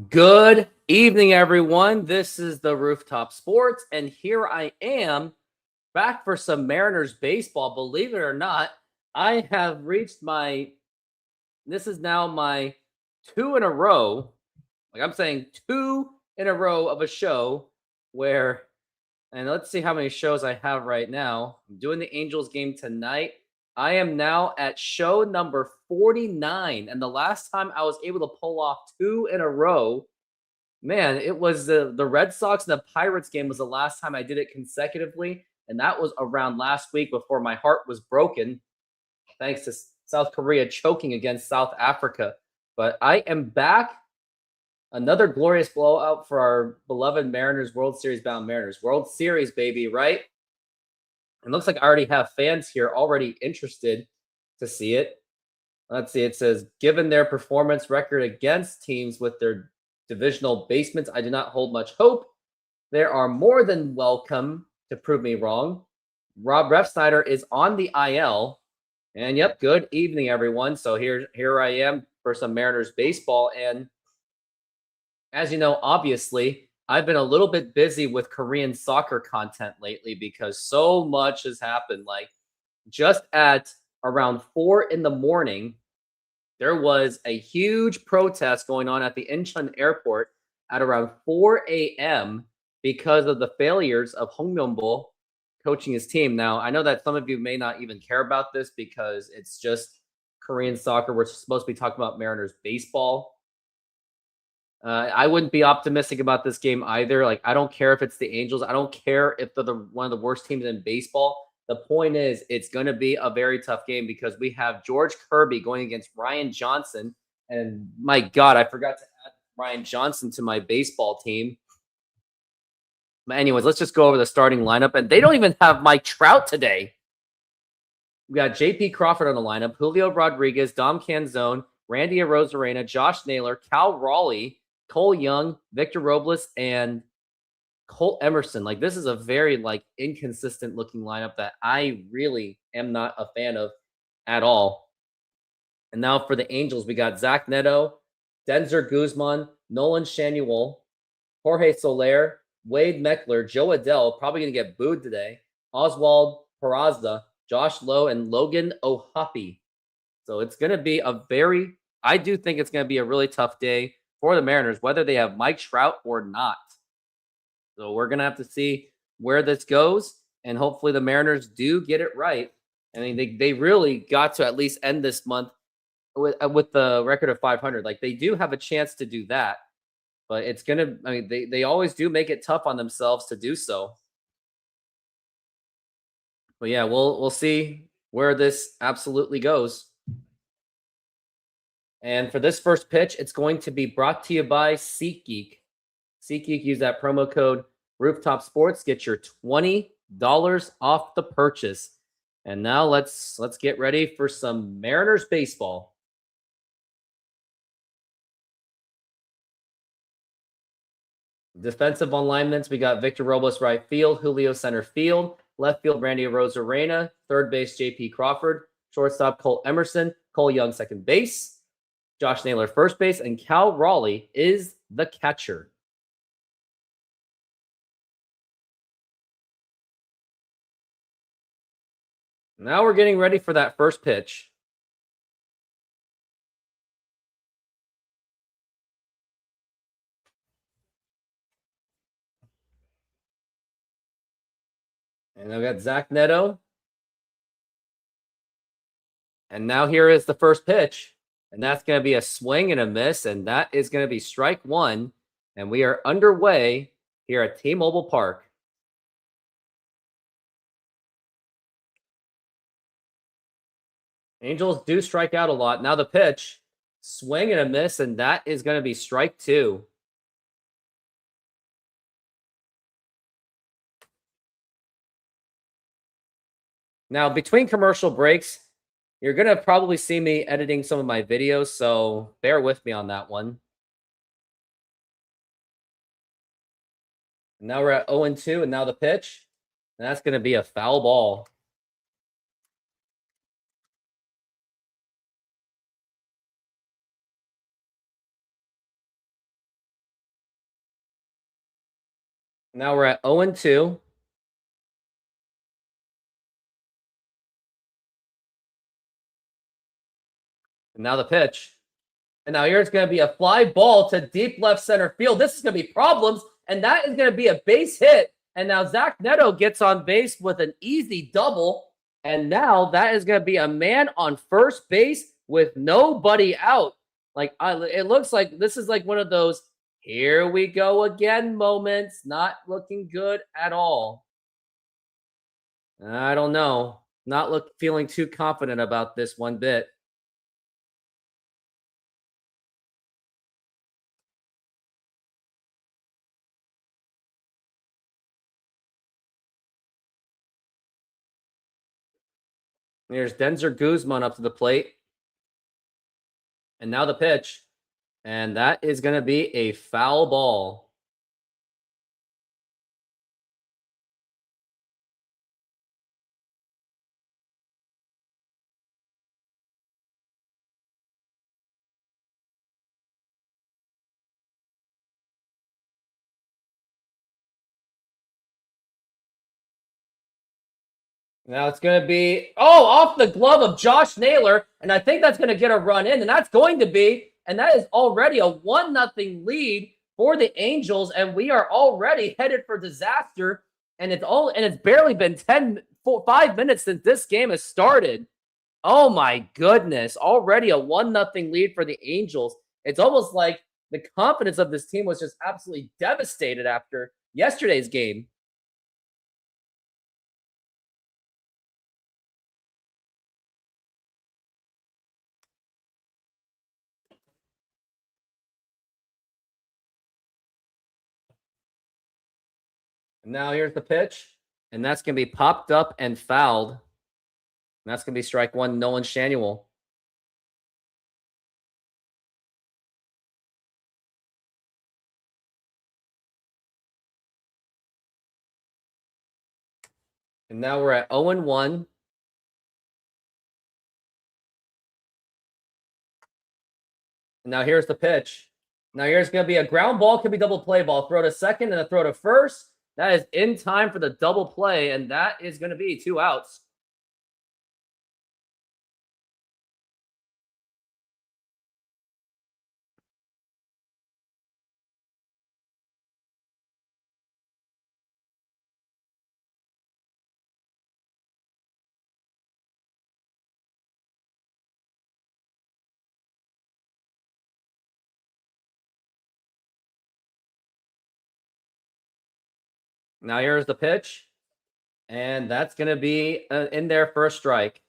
Good evening, everyone. This is the Rooftop Sports, and here I am back for some Mariners baseball. Believe it or not, I have reached this is now my two in a row. Like I'm saying, two in a row of a show where, and let's see how many shows I have right now. I'm doing the Angels game tonight. I am now at show number 49, and the last time I was able to pull off two in a row. Man, it was the Red Sox and the Pirates game was the last time I did it consecutively, and that was around last week before my heart was broken thanks to South Korea choking against South Africa. But I am back. Another glorious blowout for our beloved Mariners, World Series bound Mariners. World Series, baby, right? It looks like I already have fans here already interested to see it. Let's see. It says, given their performance record against teams with their divisional basements, I do not hold much hope. There are more than welcome to prove me wrong. Rob Refsnyder is on the IL. And yep, good evening, everyone. So here I am for some Mariners baseball. And as you know, obviously, I've been a little bit busy with Korean soccer content lately because so much has happened. Like just at around 4 in the morning, there was a huge protest going on at the Incheon airport at around 4 a.m. because of the failures of Hong Myung-bo coaching his team. Now, I know that some of you may not even care about this because it's just Korean soccer. We're supposed to be talking about Mariners baseball. I wouldn't be optimistic about this game either. Like, I don't care if it's the Angels. I don't care if they're one of the worst teams in baseball. The point is, it's going to be a very tough game because we have George Kirby going against Ryan Johnson. And my God, I forgot to add Ryan Johnson to my baseball team. But anyways, let's just go over the starting lineup. And they don't even have Mike Trout today. We got J.P. Crawford on the lineup, Julio Rodriguez, Dom Canzone, Randy Arozarena, Josh Naylor, Cal Raleigh, Cole Young, Victor Robles, and Colt Emerson. Like, this is a very inconsistent looking lineup that I really am not a fan of at all. And now for the Angels, we got Zach Neto, Denzer Guzman, Nolan Shanuel, Jorge Soler, Wade Meckler, Joe Adell, probably going to get booed today, Oswald Peraza, Josh Lowe, and Logan O'Hoppe. So it's going to be I do think it's going to be a really tough day for the Mariners, whether they have Mike Trout or not. So we're going to have to see where this goes, and hopefully the Mariners do get it right. I mean, they really got to at least end this month with the record of 500. Like, they do have a chance to do that, but it's going to, I mean, they always do make it tough on themselves to do so. But yeah, we'll see where this absolutely goes. And for this first pitch, it's going to be brought to you by SeatGeek. SeatGeek, use that promo code Rooftop Sports, get your $20 off the purchase. And now let's get ready for some Mariners baseball. Defensive alignments, we got Victor Robles right field, Julio center field, left field Randy Arozarena, third base J.P. Crawford, shortstop Colt Emerson, Cole Young second base, Josh Naylor first base, and Cal Raleigh is the catcher. Now we're getting ready for that first pitch. And I've got Zach Neto. And now here is the first pitch. And that's going to be a swing and a miss. And that is going to be strike one. And we are underway here at T-Mobile Park. Angels do strike out a lot. Now the pitch, swing and a miss. And that is going to be strike two. Now, between commercial breaks, you're going to probably see me editing some of my videos, so bear with me on that one. Now we're at 0-2, and now the pitch. And that's going to be a foul ball. Now we're at 0-2. And now the pitch. And now here's going to be a fly ball to deep left center field. This is going to be problems, and that is going to be a base hit. And now Zach Neto gets on base with an easy double. And now that is going to be a man on first base with nobody out. It looks like this is like one of those here we go again moments. Not looking good at all. I don't know. Not feeling too confident about this one bit. Here's Denzer Guzman up to the plate. And now the pitch. And that is going to be a foul ball. Now it's going to be, off the glove of Josh Naylor. And I think that's going to get a run in. And that's going to be, and that is already a 1-0 lead for the Angels. And we are already headed for disaster. And it's barely been 5 minutes since this game has started. Oh my goodness. Already a 1-0 lead for the Angels. It's almost like the confidence of this team was just absolutely devastated after yesterday's game. Now here's the pitch, and that's going to be popped up and fouled. And that's going to be strike one, Nolan Schanuel. And now we're at 0-1. And now here's the pitch. Now here's going to be a ground ball, could be double play ball. Throw to second and a throw to first. That is in time for the double play, and that is going to be 2 outs. Now here's the pitch, and that's going to be in there for a strike.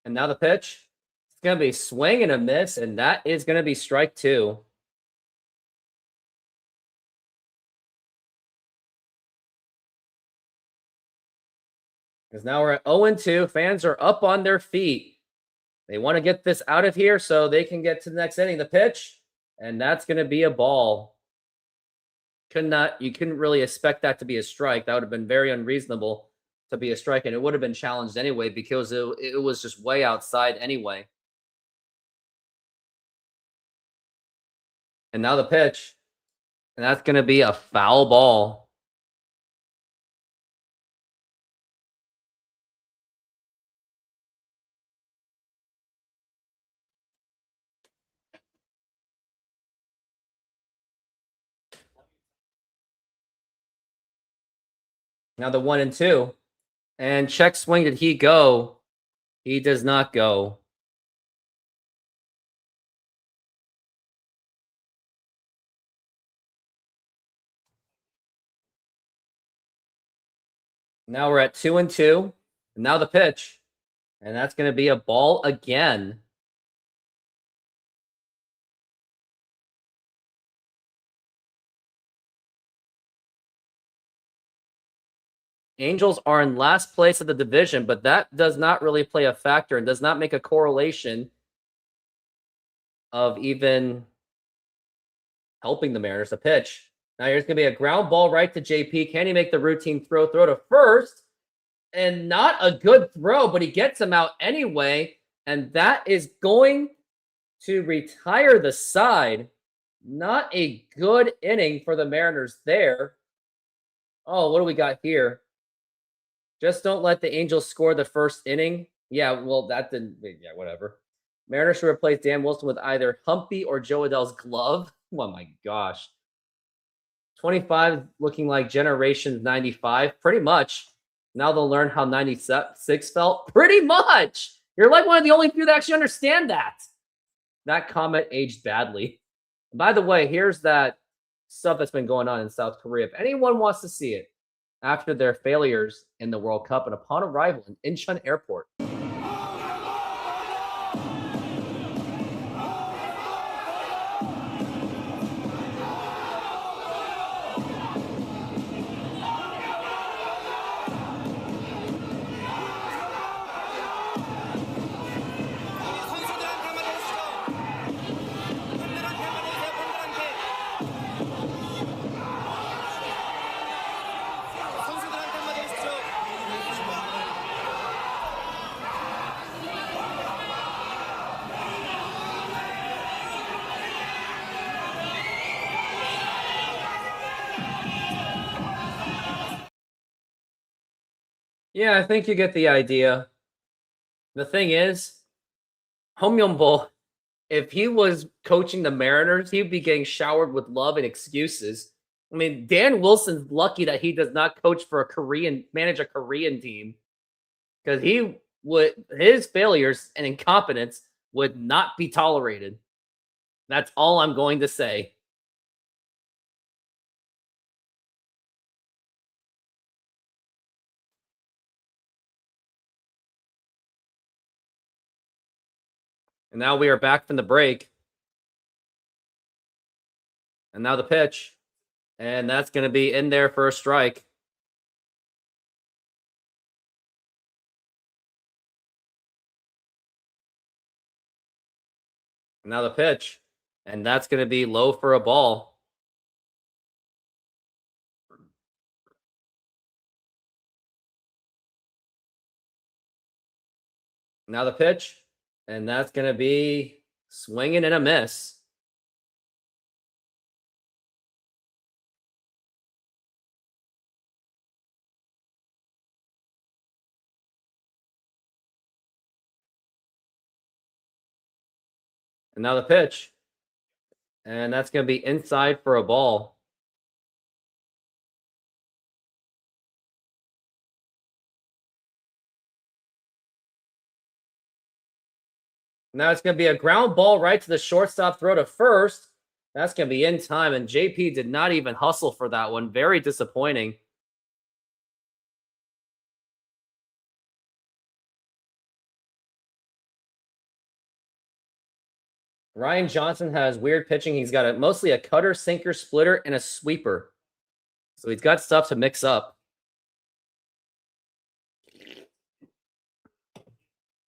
And now the pitch. It's going to be swing and a miss, and that is going to be strike 2. Because now we're at 0-2. Fans are up on their feet. They want to get this out of here so they can get to the next inning. The pitch, and that's going to be a ball. You couldn't really expect that to be a strike. That would have been very unreasonable to be a strike, and it would have been challenged anyway because it was just way outside anyway. And now the pitch, and that's going to be a foul ball. Now the 1-2. And check swing, did he go? He does not go. Now we're at 2-2. And now the pitch. And that's going to be a ball again. Angels are in last place of the division, but that does not really play a factor and does not make a correlation of even helping the Mariners. The pitch. Now here's going to be a ground ball right to JP. Can he make the routine throw to first? and not a good throw, but he gets him out anyway. And that is going to retire the side. Not a good inning for the Mariners there. Oh, what do we got here? Just don't let the Angels score the first inning. Yeah, well, that didn't. Yeah, whatever. Mariners should replace Dan Wilson with either Humpy or Joe Adell's glove. Oh my gosh. 25 looking like Generations 95. Pretty much. Now they'll learn how 96 felt. Pretty much. You're like one of the only few that actually understand that. That comment aged badly. By the way, here's that stuff that's been going on in South Korea. If anyone wants to see it after their failures in the World Cup and upon arrival in Incheon Airport. Yeah, I think you get the idea. The thing is, Hong Myung-bo, if he was coaching the Mariners, he'd be getting showered with love and excuses. I mean, Dan Wilson's lucky that he does not coach for manage a Korean team, because his failures and incompetence would not be tolerated. That's all I'm going to say. And now we are back from the break. And now the pitch. And that's going to be in there for a strike. And now the pitch. And that's going to be low for a ball. Now the pitch. And that's going to be swinging and a miss. And now the pitch. And that's going to be inside for a ball. Now it's going to be a ground ball right to the shortstop, throw to first. That's going to be in time, and JP did not even hustle for that one. Very disappointing. Ryan Johnson has weird pitching. He's got mostly a cutter, sinker, splitter, and a sweeper. So he's got stuff to mix up.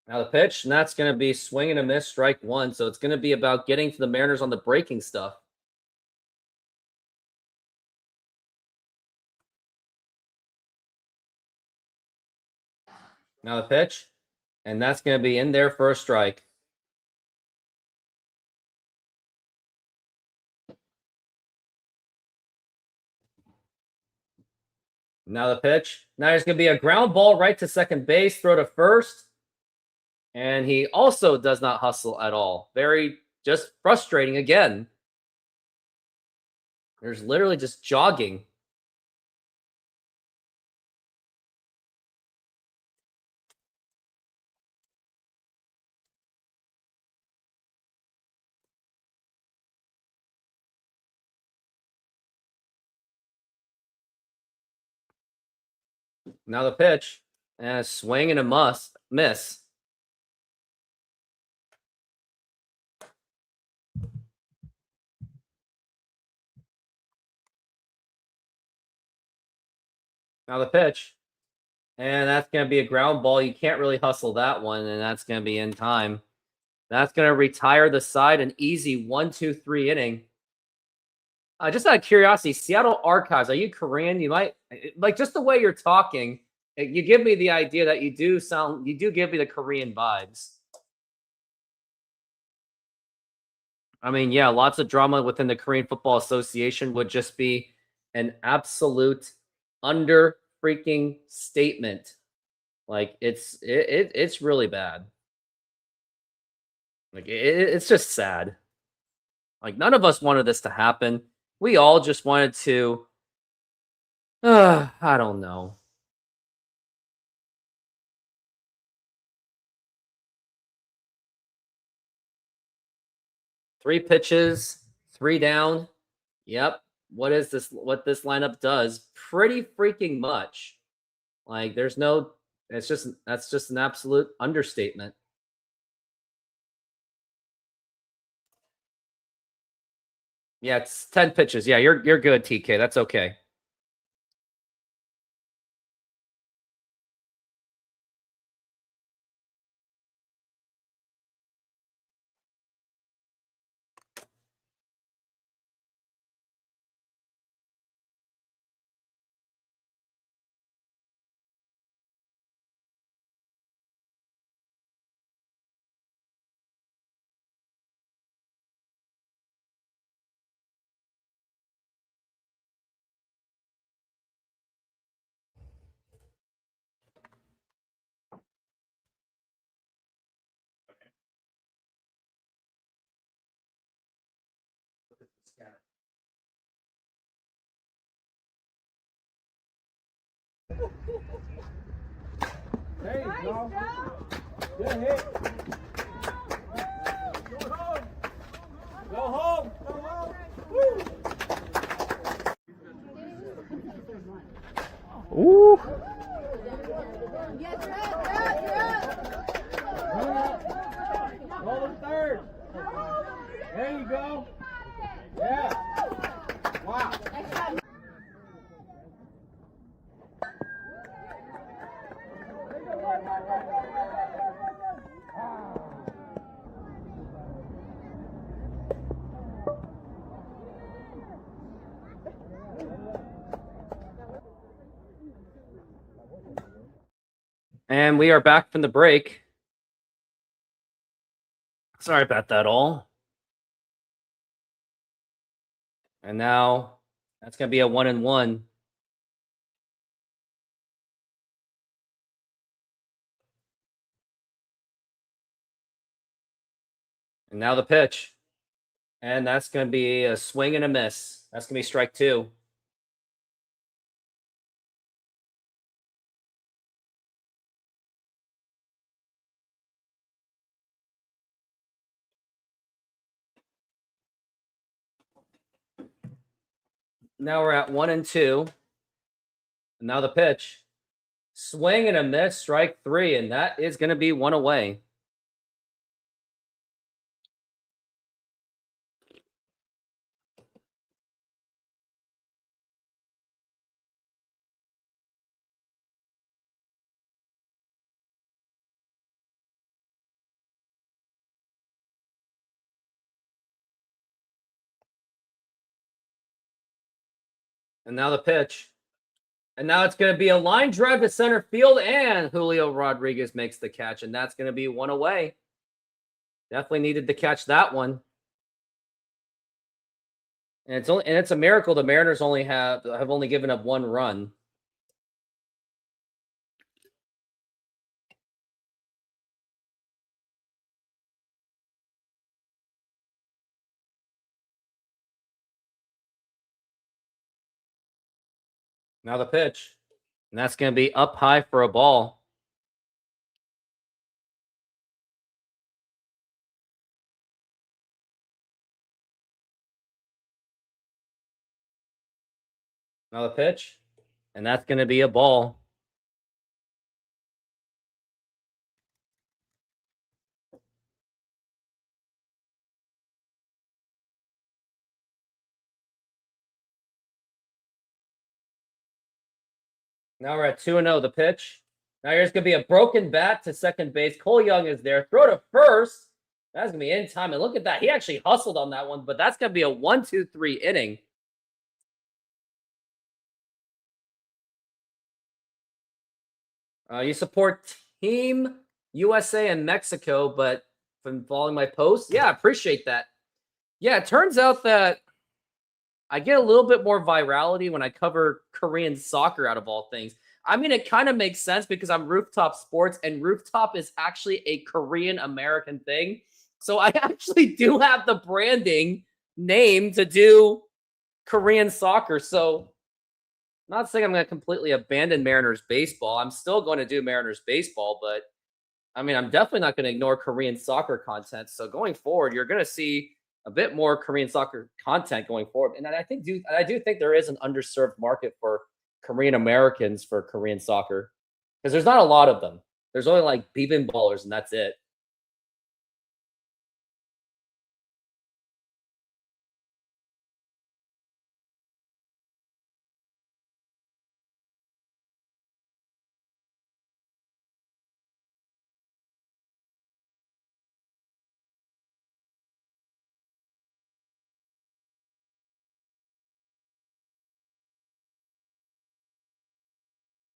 Now the pitch, and that's going to be swing and a miss, strike one. So it's going to be about getting to the Mariners on the breaking stuff. Now the pitch, and that's going to be in there for a strike. Now the pitch. Now there's going to be a ground ball right to second base, throw to first. And he also does not hustle at all. Very just frustrating again. There's literally just jogging. Now the pitch. And a swing and a miss. Now the pitch. And that's going to be a ground ball. You can't really hustle that one, and that's going to be in time. That's going to retire the side, an easy 1-2-3 inning. Just out of curiosity, Seattle Archives, are you Korean? You might, like, just the way you're talking, You give me the idea that you do give me the Korean vibes. I mean, yeah, lots of drama within the Korean Football Association would just be an absolute under freaking statement. Like it's really bad. Like it's just sad. Like none of us wanted this to happen. We all just wanted to I don't know. Three pitches, three down. Yep. What this lineup does? Pretty freaking much. Like there's no that's just an absolute understatement. Yeah, it's 10 pitches. Yeah, you're good, TK. That's okay. There you go. Good hit. Go home. Go home. Woo. Ooh. Roll the third. There you go. Yeah. Wow. And we are back from the break. Sorry about that all. And now that's going to be a 1-1. And now the pitch. And that's going to be a swing and a miss. That's going to be strike two. Now we're at 1-2. And now the pitch. Swing and a miss, strike three. And that is going to be one away. And now the pitch. And now it's going to be a line drive to center field, and Julio Rodriguez makes the catch, and that's going to be one away. Definitely needed to catch that one. And it's a miracle the Mariners have only given up one run. Now the pitch. And that's going to be up high for a ball. Now the pitch. And that's going to be a ball. Now we're at 2-0. The pitch. Now here's going to be a broken bat to second base. Cole Young is there. Throw to first. That's going to be in time. And look at that. He actually hustled on that one, but that's going to be a 1-2-3 inning. You support Team USA and Mexico, but from following my posts, yeah, I appreciate that. Yeah, it turns out that I get a little bit more virality when I cover Korean soccer out of all things. I mean, it kind of makes sense because I'm Rooftop Sports, and Rooftop is actually a Korean American thing. So I actually do have the branding name to do Korean soccer. So not saying I'm going to completely abandon Mariners baseball. I'm still going to do Mariners baseball, but I mean, I'm definitely not going to ignore Korean soccer content. So going forward, you're going to see a bit more Korean soccer content going forward. And I do think there is an underserved market for Korean Americans for Korean soccer because there's not a lot of them. There's only like Beepin ballers, and that's it.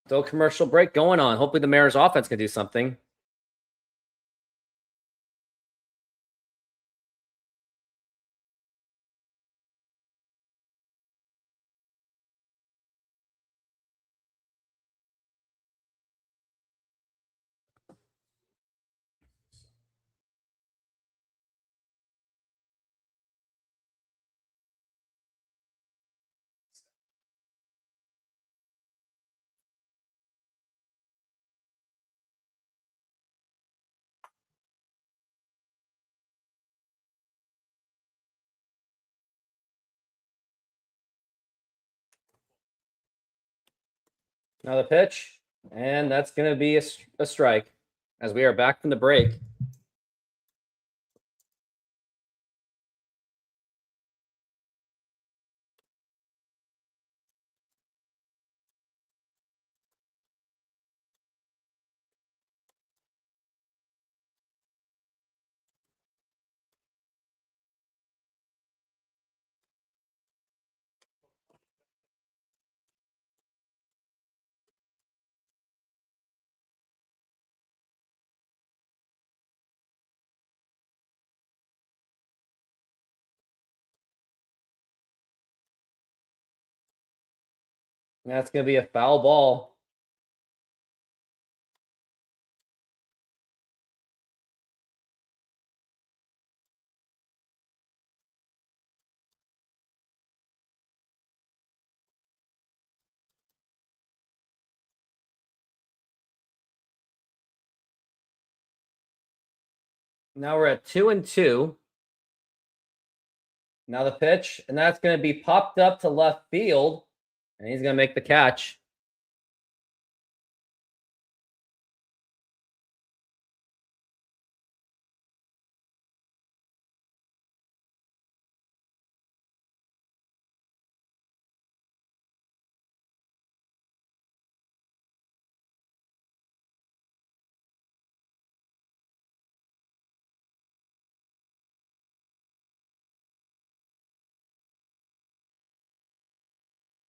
Still commercial break going on. Hopefully the Mariners offense can do something. Now the pitch, and that's going to be a strike as we are back from the break. That's going to be a foul ball. Now we're at 2-2. Now the pitch, and that's going to be popped up to left field, and he's going to make the catch.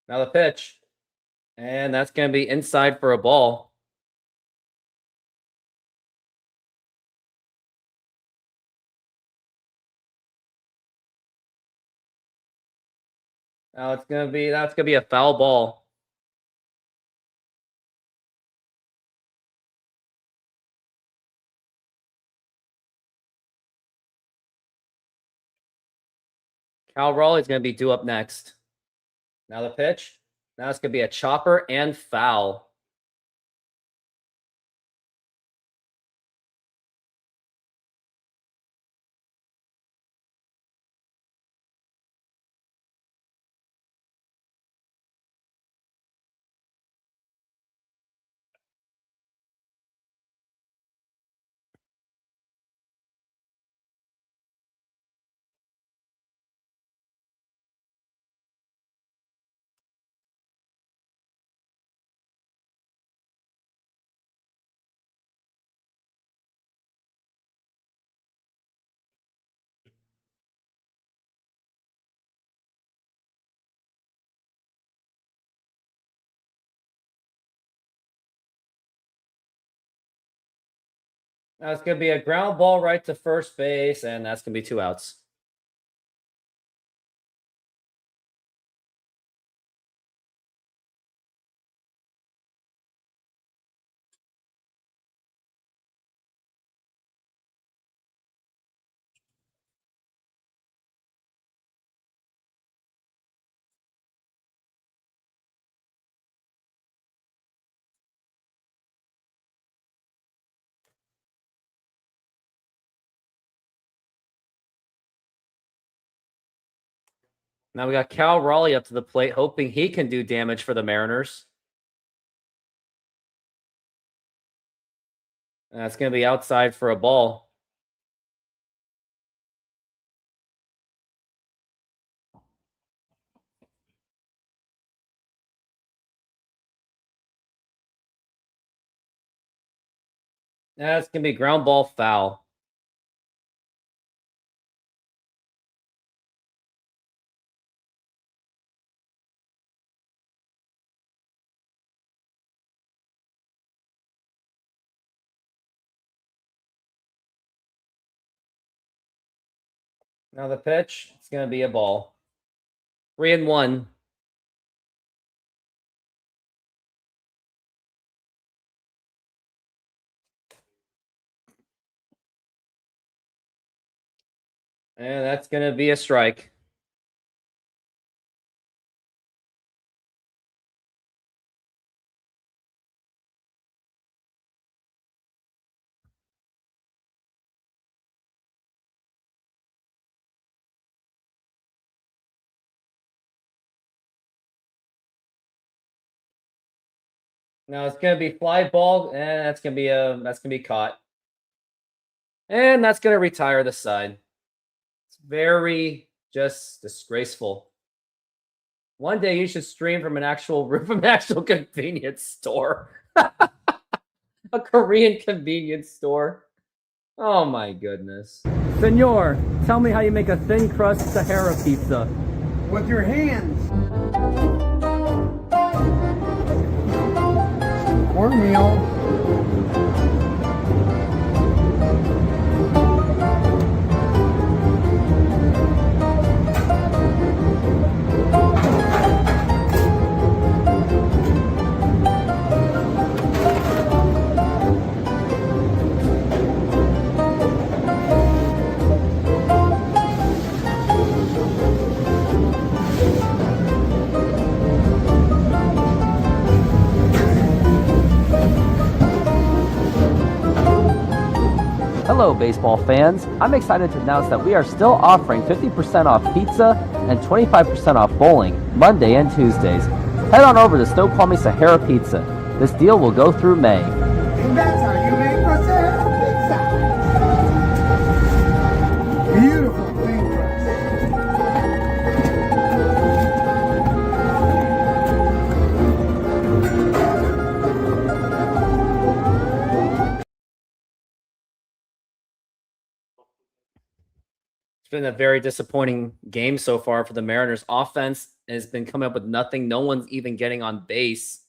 Now the pitch, and that's going to be inside for a ball. Now that's going to be a foul ball. Cal Raleigh's going to be due up next. Now the pitch. Now it's going to be a chopper and foul. That's going to be a ground ball right to first base, and that's going to be 2 outs. Now we got Cal Raleigh up to the plate, hoping he can do damage for the Mariners. And that's going to be outside for a ball. That's going to be ground ball foul. Now the pitch, it's going to be a ball. 3-1. And that's going to be a strike. Now it's going to be fly ball, and that's going to be caught. And that's going to retire the side. It's very just disgraceful. One day you should stream from an actual convenience store. A Korean convenience store. Oh my goodness. Senor, tell me how you make a thin crust Sahara pizza. With your hands. Cornmeal. Hello, baseball fans. I'm excited to announce that we are still offering 50% off pizza and 25% off bowling Monday and Tuesdays. Head on over to Snoqualmie Sahara Pizza. This deal will go through May. And that's how you make a Sahara pizza. Beautiful thin crust. It's been a very disappointing game so far for the Mariners. Offense has been coming up with nothing. No one's even getting on base.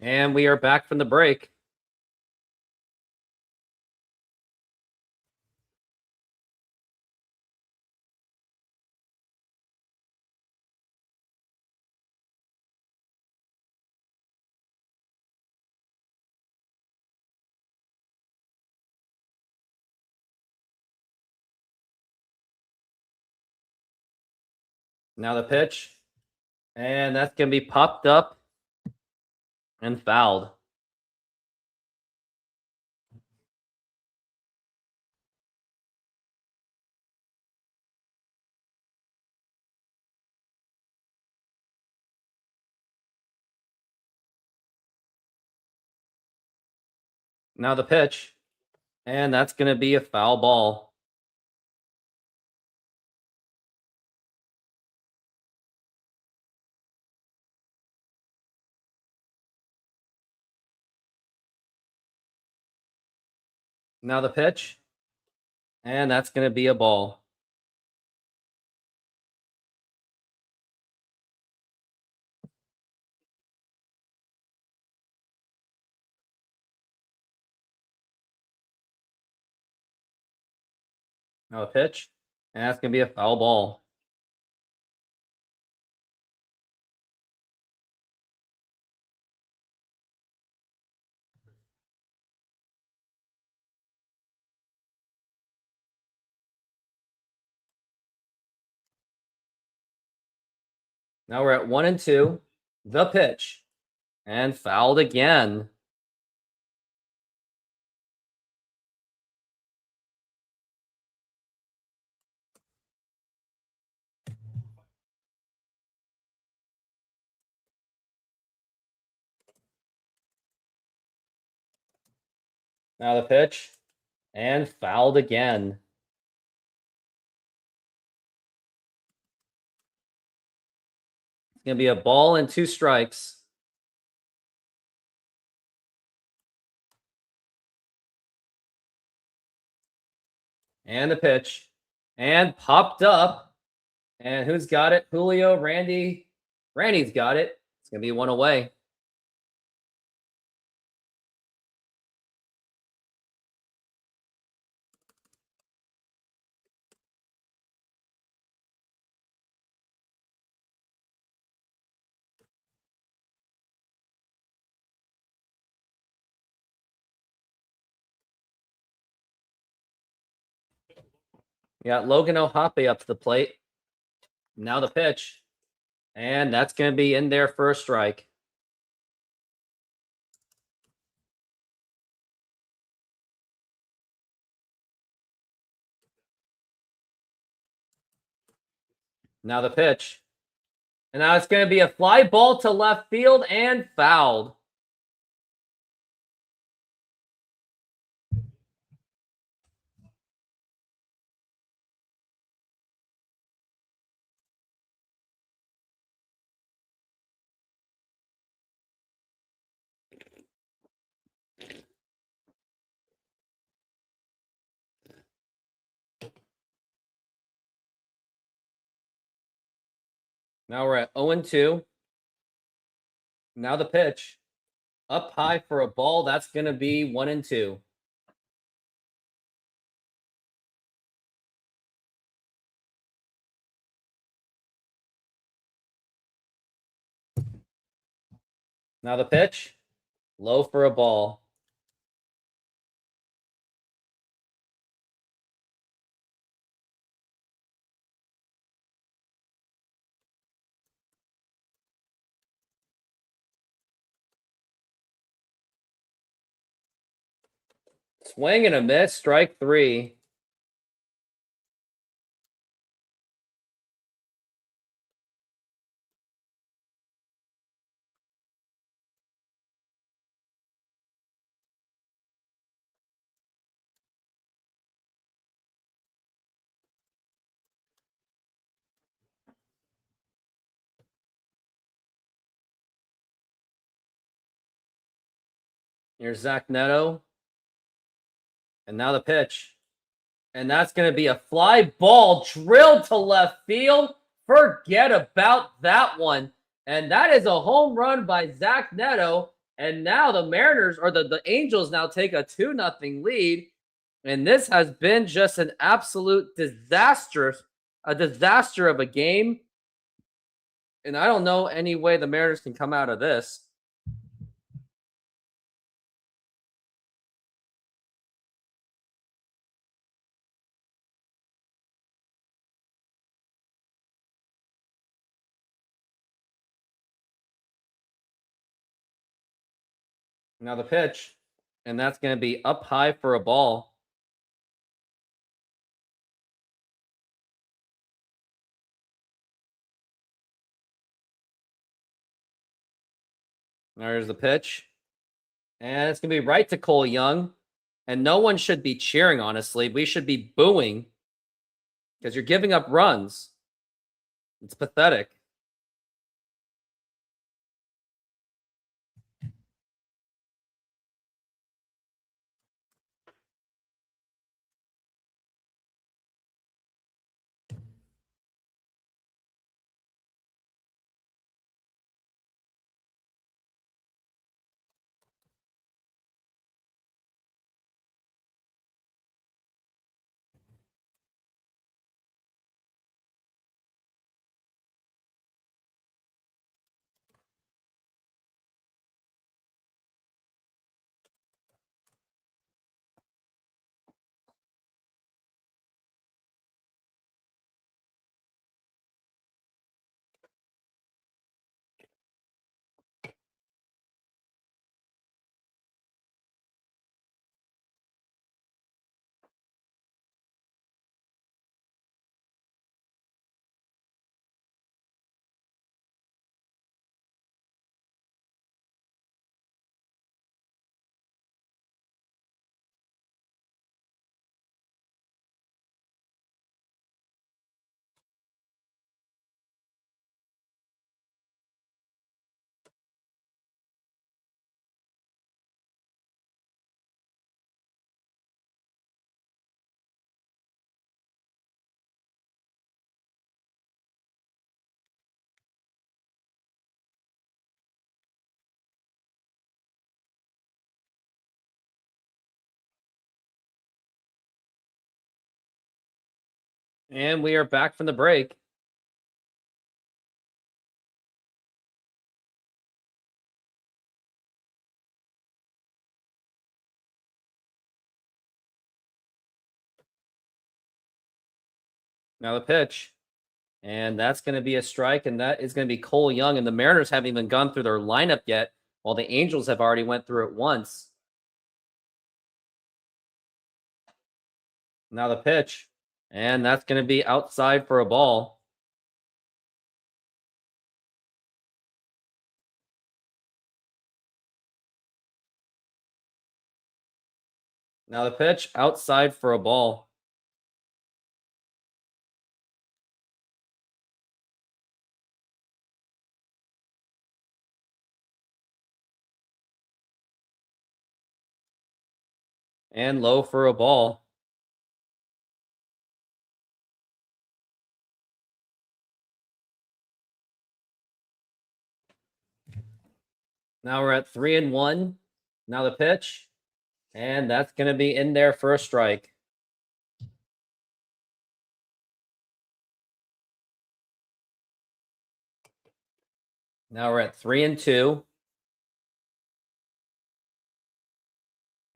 And we are back from the break. Now the pitch. And that's going to be popped up and fouled. Now the pitch. And that's going to be a foul ball. Now the pitch. And that's going to be a ball. Now the pitch. And that's going to be a foul ball. Now we're at 1-2. The pitch. And fouled again. Now the pitch. And fouled again. It's going to be a ball and 2 strikes. And the pitch. And popped up. And who's got it? Julio, Randy. Randy's got it. It's going to be 1 away. We got Logan O'Hoppe up to the plate. Now the pitch. And that's going to be in there for a strike. Now the pitch. And now it's going to be a fly ball to left field and fouled. Now we're at 0-2. Now the pitch. Up high for a ball. That's going to be 1-2. Now the pitch. Low for a ball. Swing and a miss. Strike 3. Here's Zach Neto. And now the pitch. And that's going to be a fly ball drilled to left field. Forget about that one. And that is a home run by Zach Neto. And now the Mariners, or the Angels, now take a 2-0 lead. And this has been just an absolute disaster of a game. And I don't know any way the Mariners can come out of this. Now the pitch. And that's going to be up high for a ball. There's the pitch. And it's going to be right to Cole Young. And no one should be cheering, honestly. We should be booing because you're giving up runs. It's pathetic. And we are back from the break. Now the pitch. And that's going to be a strike, and that is going to be Cole Young. And the Mariners haven't even gone through their lineup yet, while the Angels have already went through it once. Now the pitch. And that's going to be outside for a ball. Now the pitch, outside for a ball. And low for a ball. Now we're at 3-1. Now the pitch. And that's going to be in there for a strike. Now we're at 3-2.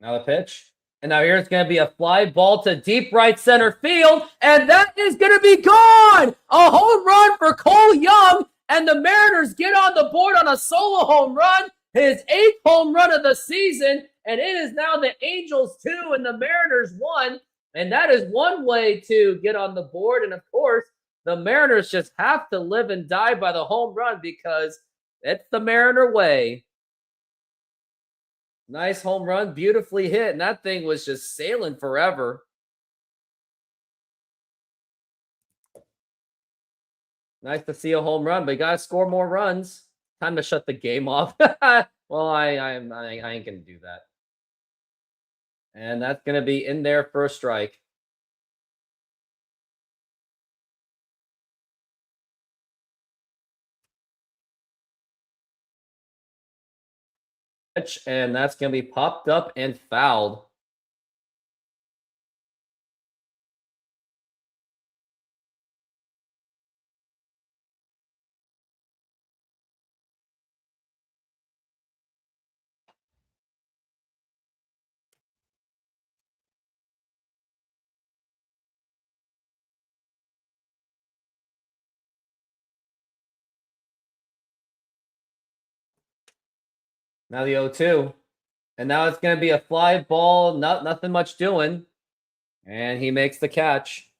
Now the pitch. And now here's going to be a fly ball to deep right center field. And that is going to be gone. A home run for Cole Young. And the Mariners get on the board on a solo home run. His 8th home run of the season. And it is now the Angels 2 and the Mariners 1. And that is one way to get on the board. And of course, the Mariners just have to live and die by the home run because it's the Mariner way. Nice home run, beautifully hit, and that thing was just sailing forever. Nice to see a home run, but you gotta score more runs. Time to shut the game off. Well, I ain't gonna do that. And that's gonna be in there for a strike. And that's gonna be popped up and fouled. Now the 0-2. And now it's going to be a fly ball, nothing much doing. And he makes the catch.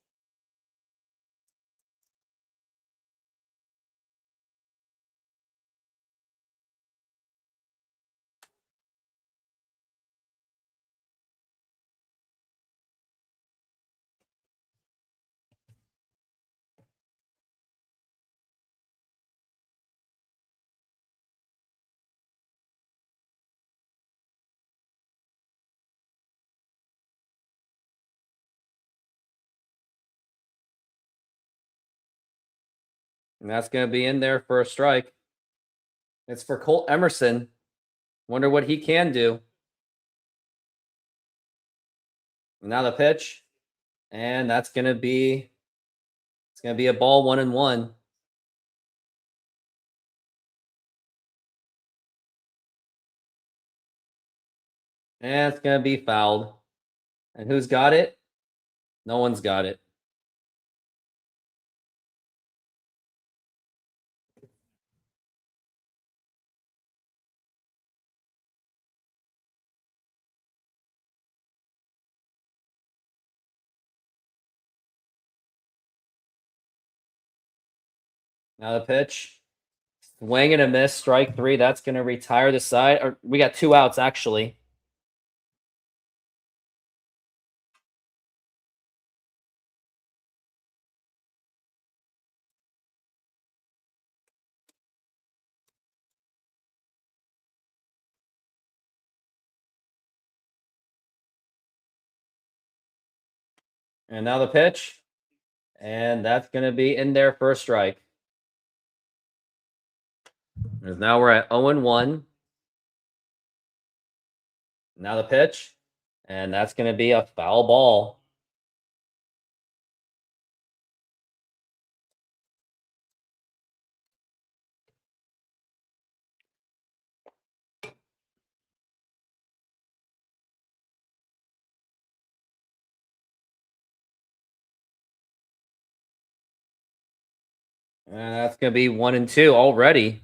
And that's going to be in there for a strike. It's for Colt Emerson. Wonder what he can do. Now the pitch. And that's going to be a ball 1-1. And it's going to be fouled. And who's got it? No one's got it. Now the pitch. Swing and a miss, strike 3. That's going to retire the side. Or we got 2 outs, actually. And now the pitch. And that's going to be in there for a strike. Because now we're at 0-1. Now the pitch. And that's going to be a foul ball. And that's going to be 1 and 2 already.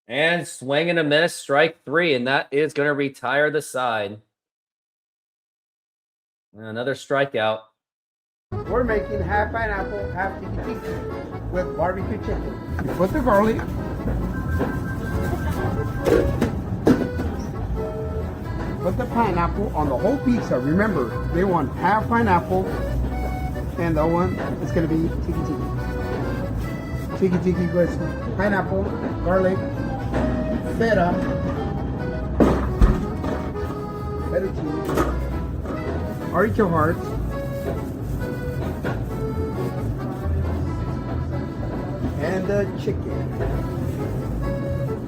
And swing and a miss, strike 3, and that is going to retire the side. Another strikeout. We're making half pineapple, half tiki tiki with barbecue chicken. You put the garlic. Put the pineapple on the whole pizza. Remember, they want half pineapple, and the one is going to be tiki tiki. Tiki tiki goes pineapple, garlic, feta cheese, artichoke hearts, and the chicken.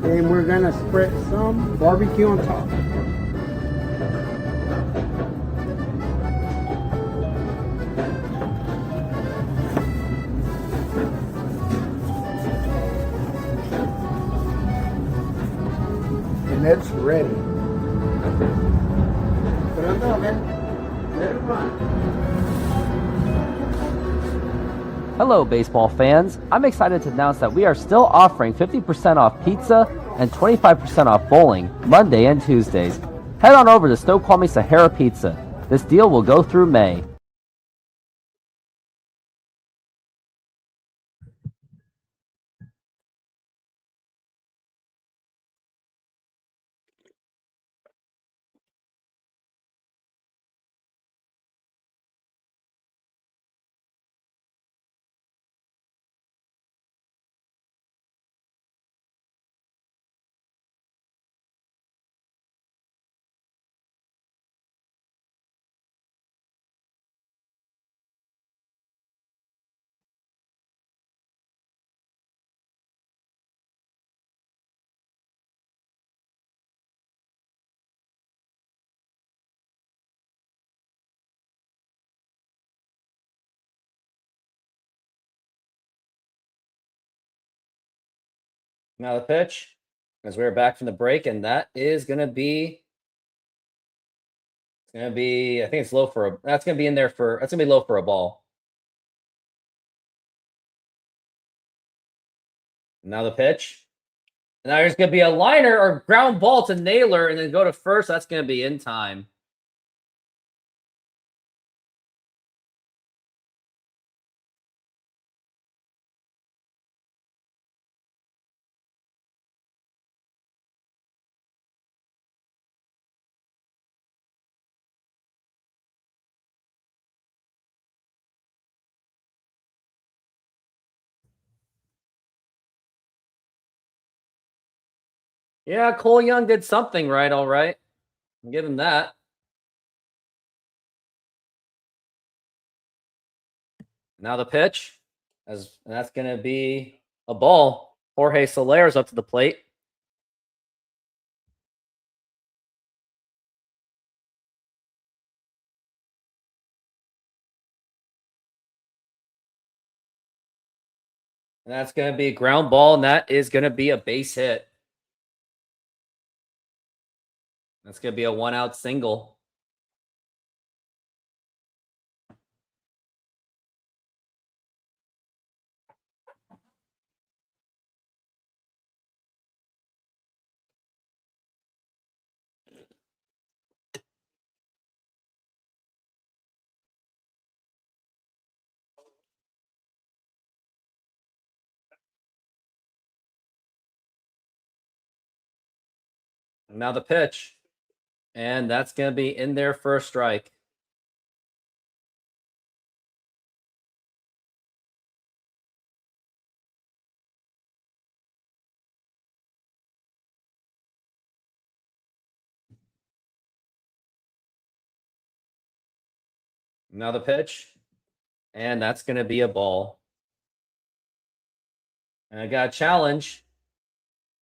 And we're gonna spread some barbecue on top. And it's ready. Put it on the oven. Let it run. Hello, baseball fans. I'm excited to announce that we are still offering 50% off pizza and 25% off bowling Monday and Tuesdays. Head on over to Snoqualmie Sahara Pizza. This deal will go through May. Now the pitch, as we're back from the break, and that is going to be. It's going to be. I think it's low for a. That's going to be in there for. That's going to be low for a ball. Now the pitch. And now there's going to be a liner or ground ball to Naylor and then go to first. That's going to be in time. Yeah, Cole Young did something right, all right. I'll give him that. Now the pitch. And that's going to be a ball. Jorge Soler's up to the plate. And that's going to be a ground ball, and that is going to be a base hit. That's going to be a 1-out single. Now the pitch. And that's going to be in there for a strike. Now the pitch. And that's going to be a ball. And I got a challenge.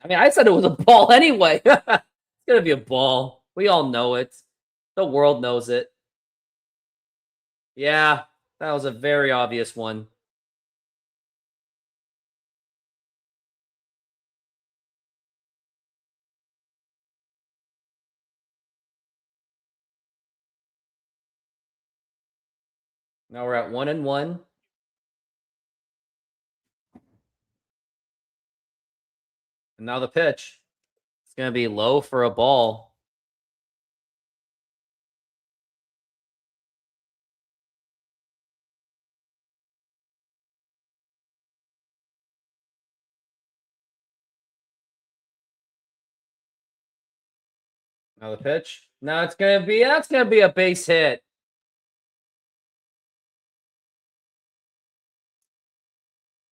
I mean, I said it was a ball anyway. It's going to be a ball. We all know it. The world knows it. Yeah, that was a very obvious one. Now we're at 1-1. And now the pitch. It's going to be low for a ball. Now the pitch. Now it's going to be, that's going to be a base hit.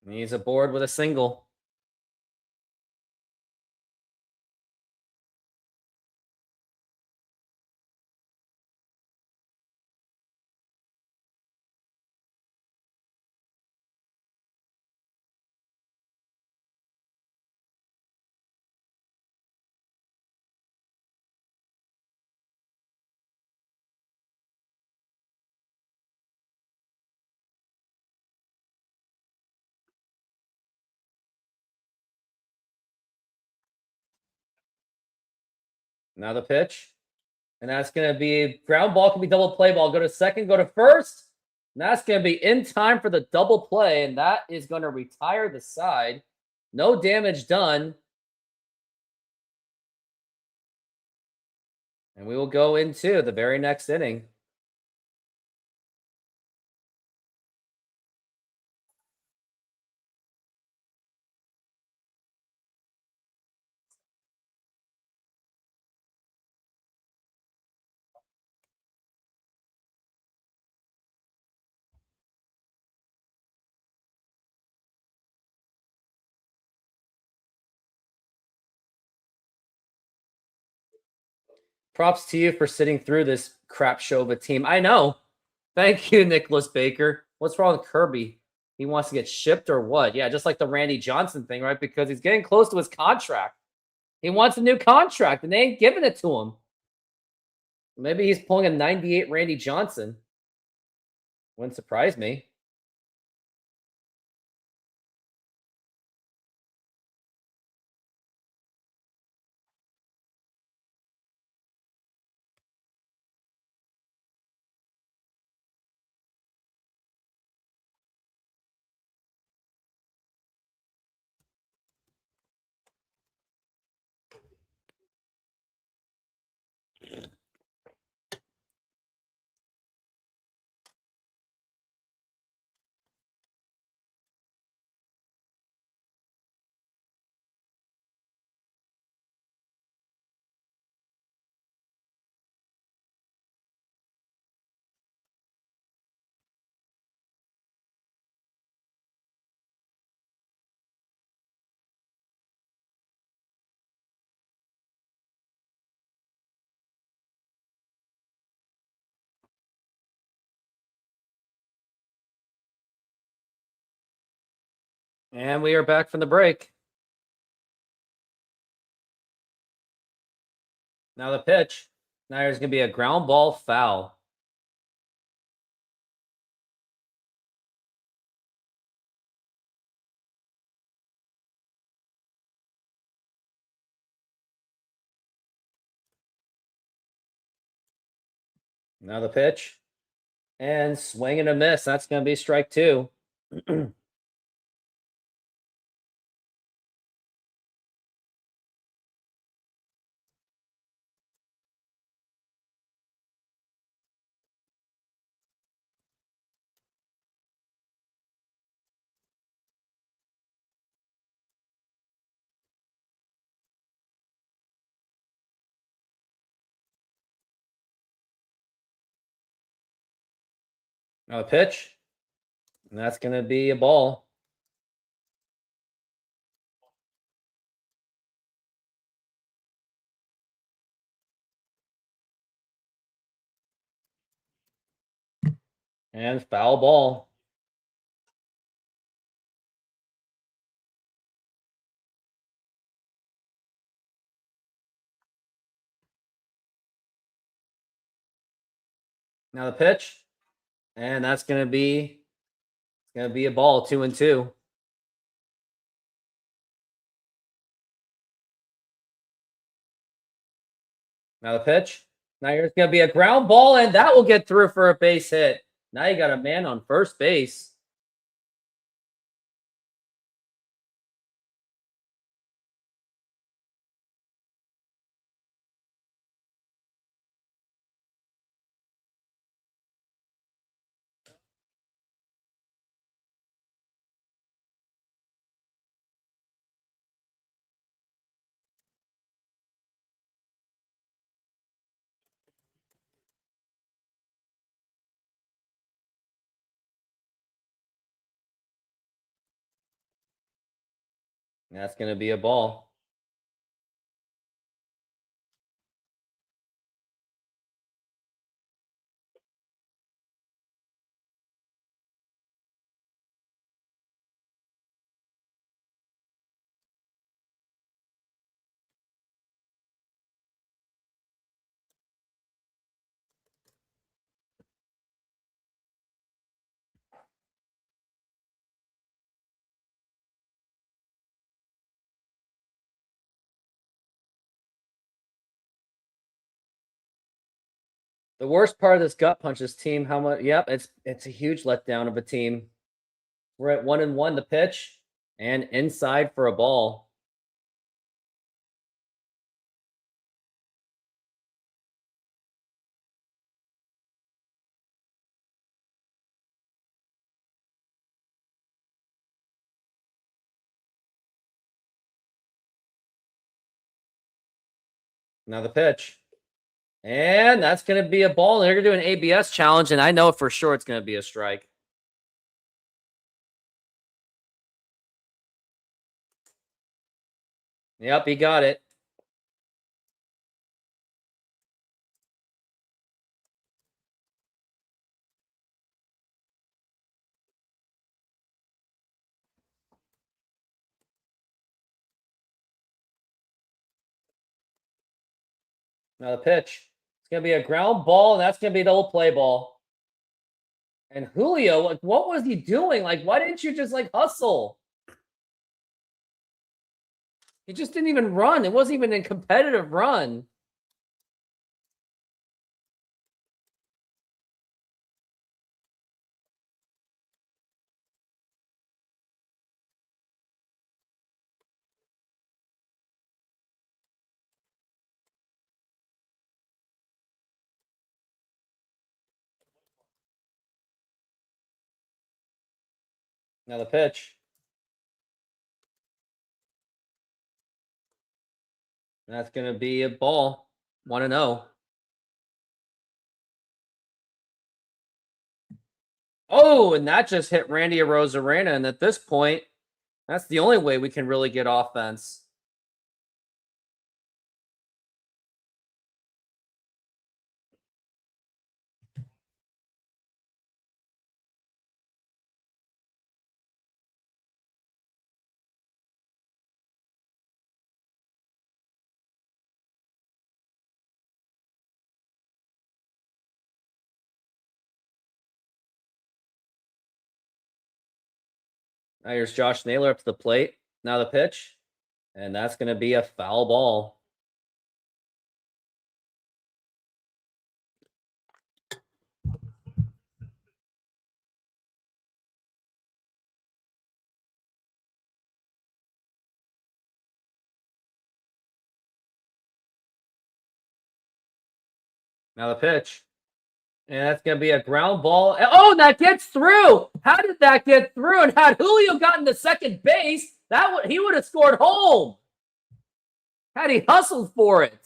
And he's aboard with a single. Now the pitch. And that's going to be ground ball, can be double play ball. Go to second, go to first. And that's going to be in time for the double play. And that is going to retire the side. No damage done. And we will go into the very next inning. Props to you for sitting through this crap show of a team. I know. Thank you, Nicholas Baker. What's wrong with Kirby? He wants to get shipped or what? Yeah, just like the Randy Johnson thing, right? Because he's getting close to his contract. He wants a new contract, and they ain't giving it to him. Maybe he's pulling a 98 Randy Johnson. Wouldn't surprise me. And we are back from the break. Now the pitch. Now there's going to be a ground ball foul. Now the pitch. And swing and a miss. That's going to be strike two. Now the pitch. And that's going to be a ball. And foul ball. Now the pitch. And that's going to be a ball, 2-2. Now the pitch. Now here's going to be a ground ball, and that will get through for a base hit. Now you got a man on first base. That's going to be a ball. The worst part of this gut punch is team how much yep, it's a huge letdown of a team. We're at 1-1 the pitch and inside for a ball. Now the pitch. And that's going to be a ball. They're going to do an ABS challenge, and I know for sure it's going to be a strike. Yep, he got it. Now the pitch. It's going to be a ground ball, and that's going to be the old play ball. And Julio, like, what was he doing? Like, why didn't you just, like, hustle? He just didn't even run. It wasn't even a competitive run. Now the pitch. That's going to be a ball. 1-0. Oh, and that just hit Randy Arozarena. And at this point, that's the only way we can really get offense. Now here's Josh Naylor up to the plate. Now the pitch. And that's going to be a foul ball. Now the pitch. And that's going to be a ground ball. Oh, that gets through. How did that get through? And had Julio gotten to second base, he would have scored home. Had he hustled for it.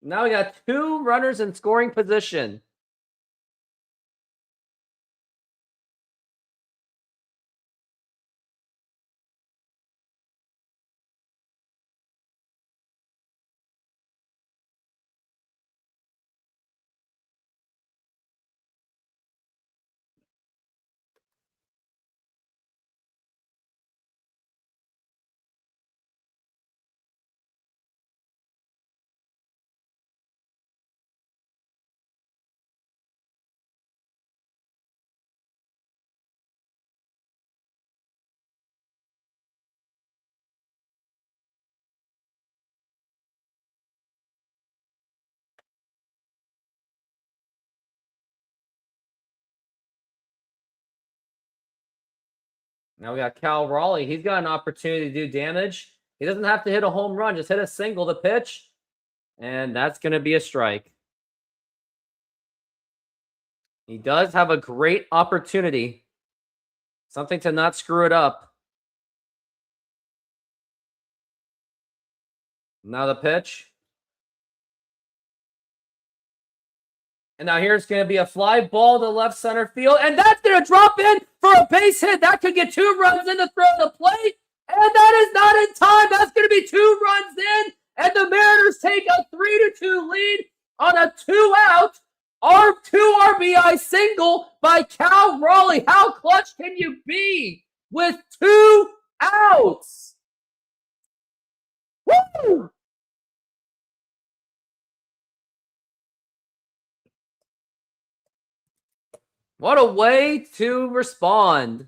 Now we got 2 runners in scoring position. Now we got Cal Raleigh. He's got an opportunity to do damage. He doesn't have to hit a home run. Just hit a single to pitch. And that's going to be a strike. He does have a great opportunity. Something to not screw it up. Now the pitch. And now here's going to be a fly ball to left center field. And that's going to drop in for a base hit. That could get 2 runs in to throw the plate. And that is not in time. That's going to be 2 runs in. And the Mariners take a 3-2 lead on a 2-out R2 RBI single by Cal Raleigh. How clutch can you be with 2 outs? Woo! What a way to respond.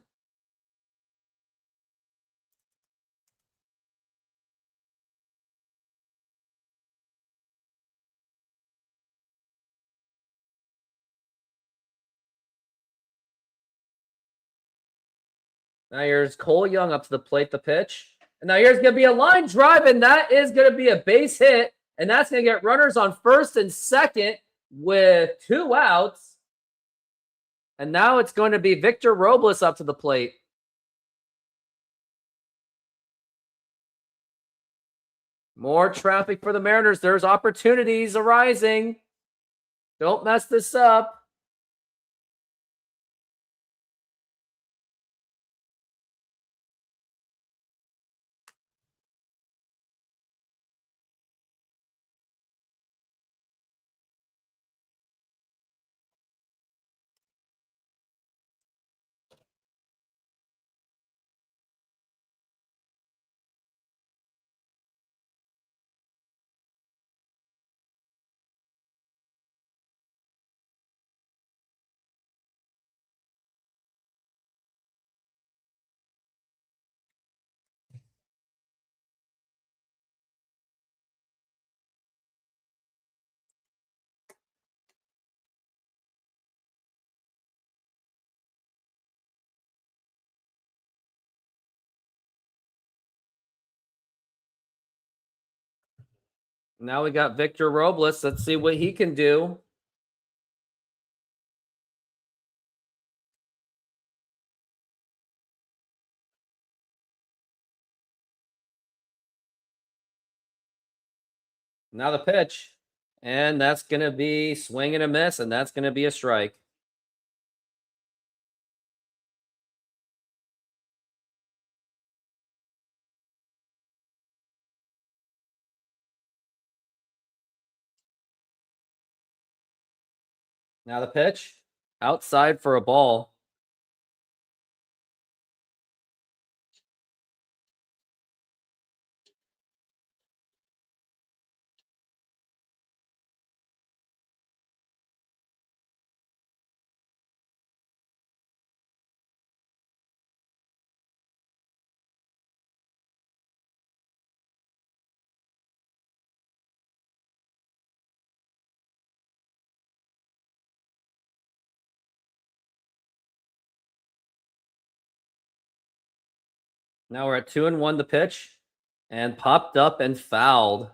Now here's Cole Young up to the plate, the pitch. And now here's going to be a line drive, and that is going to be a base hit. And that's going to get runners on first and second with 2 outs. And now it's going to be Victor Robles up to the plate. More traffic for the Mariners. There's opportunities arising. Don't mess this up. Now we got Victor Robles. Let's see what he can do. Now the pitch. And that's going to be swing and a miss, and that's going to be a strike. Now the pitch. Outside for a ball. Now we're at 2-1 the pitch. And popped up and fouled.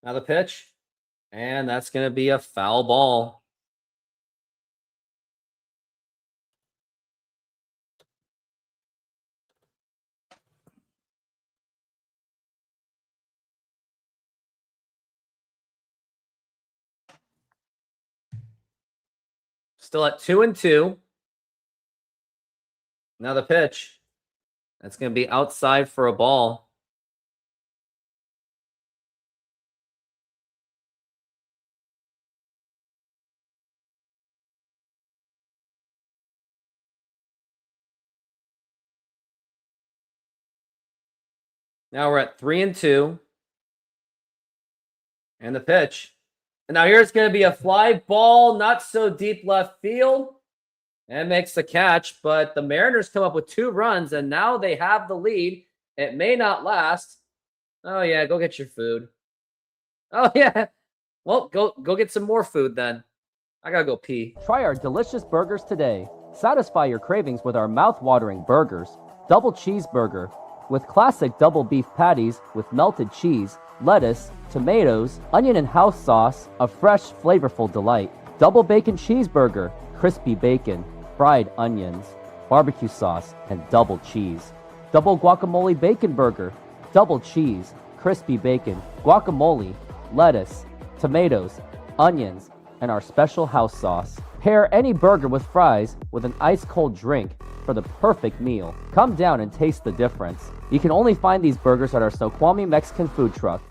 Now the pitch. And that's going to be a foul ball. Still at 2-2. Now the pitch. That's going to be outside for a ball. Now we're at 3-2. And the pitch. And now here's going to be a fly ball, not so deep left field. And makes the catch, but the Mariners come up with 2 runs, and now they have the lead. It may not last. Oh, yeah, go get your food. Oh, yeah. Well, go get some more food then. I gotta go pee. Try our delicious burgers today. Satisfy your cravings with our mouth-watering burgers. Double cheeseburger with classic double beef patties with melted cheese, lettuce, tomatoes, onion and house sauce, a fresh, flavorful delight. Double bacon cheeseburger, crispy bacon, fried onions, barbecue sauce, and double cheese. Double guacamole bacon burger, double cheese, crispy bacon, guacamole, lettuce, tomatoes, onions, and our special house sauce. Pair any burger with fries with an ice-cold drink for the perfect meal. Come down and taste the difference. You can only find these burgers at our Snoqualmie Mexican food truck.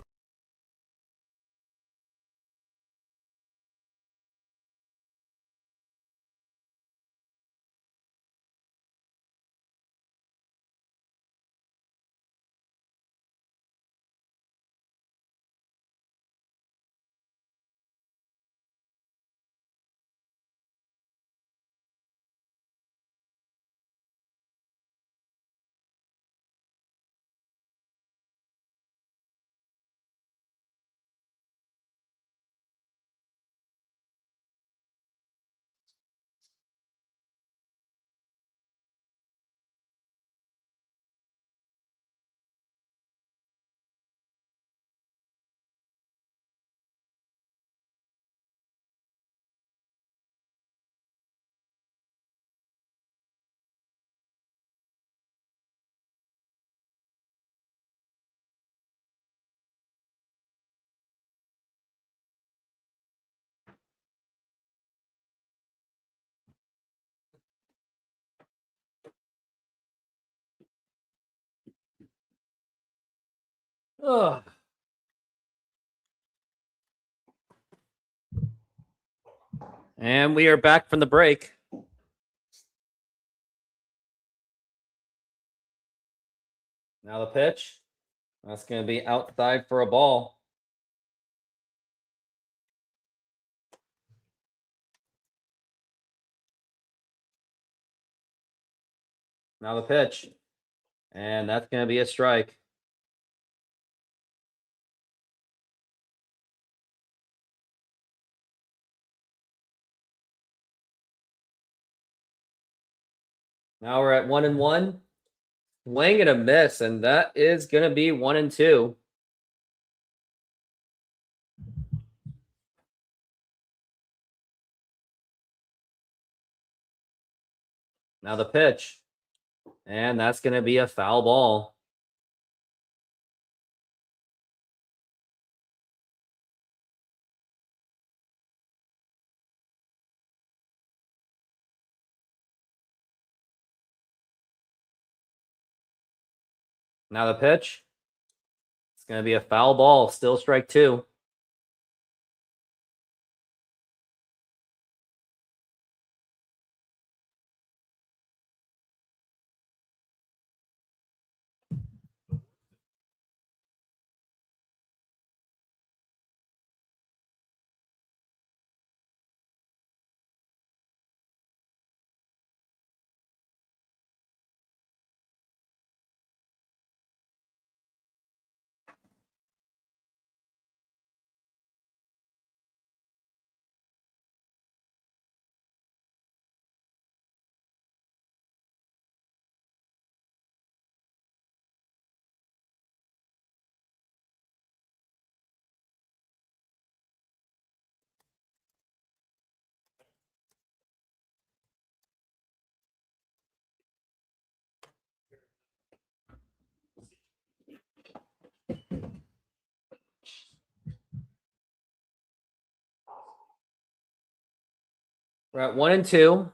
Ugh. And we are back from the break. Now the pitch. That's going to be outside for a ball. Now the pitch. And that's going to be a strike. Now we're at 1-1. Swing and a miss, and that is going to be 1-2. Now the pitch. And that's going to be a foul ball. Now the pitch. It's going to be a foul ball. Still strike 2. We're at 1-2.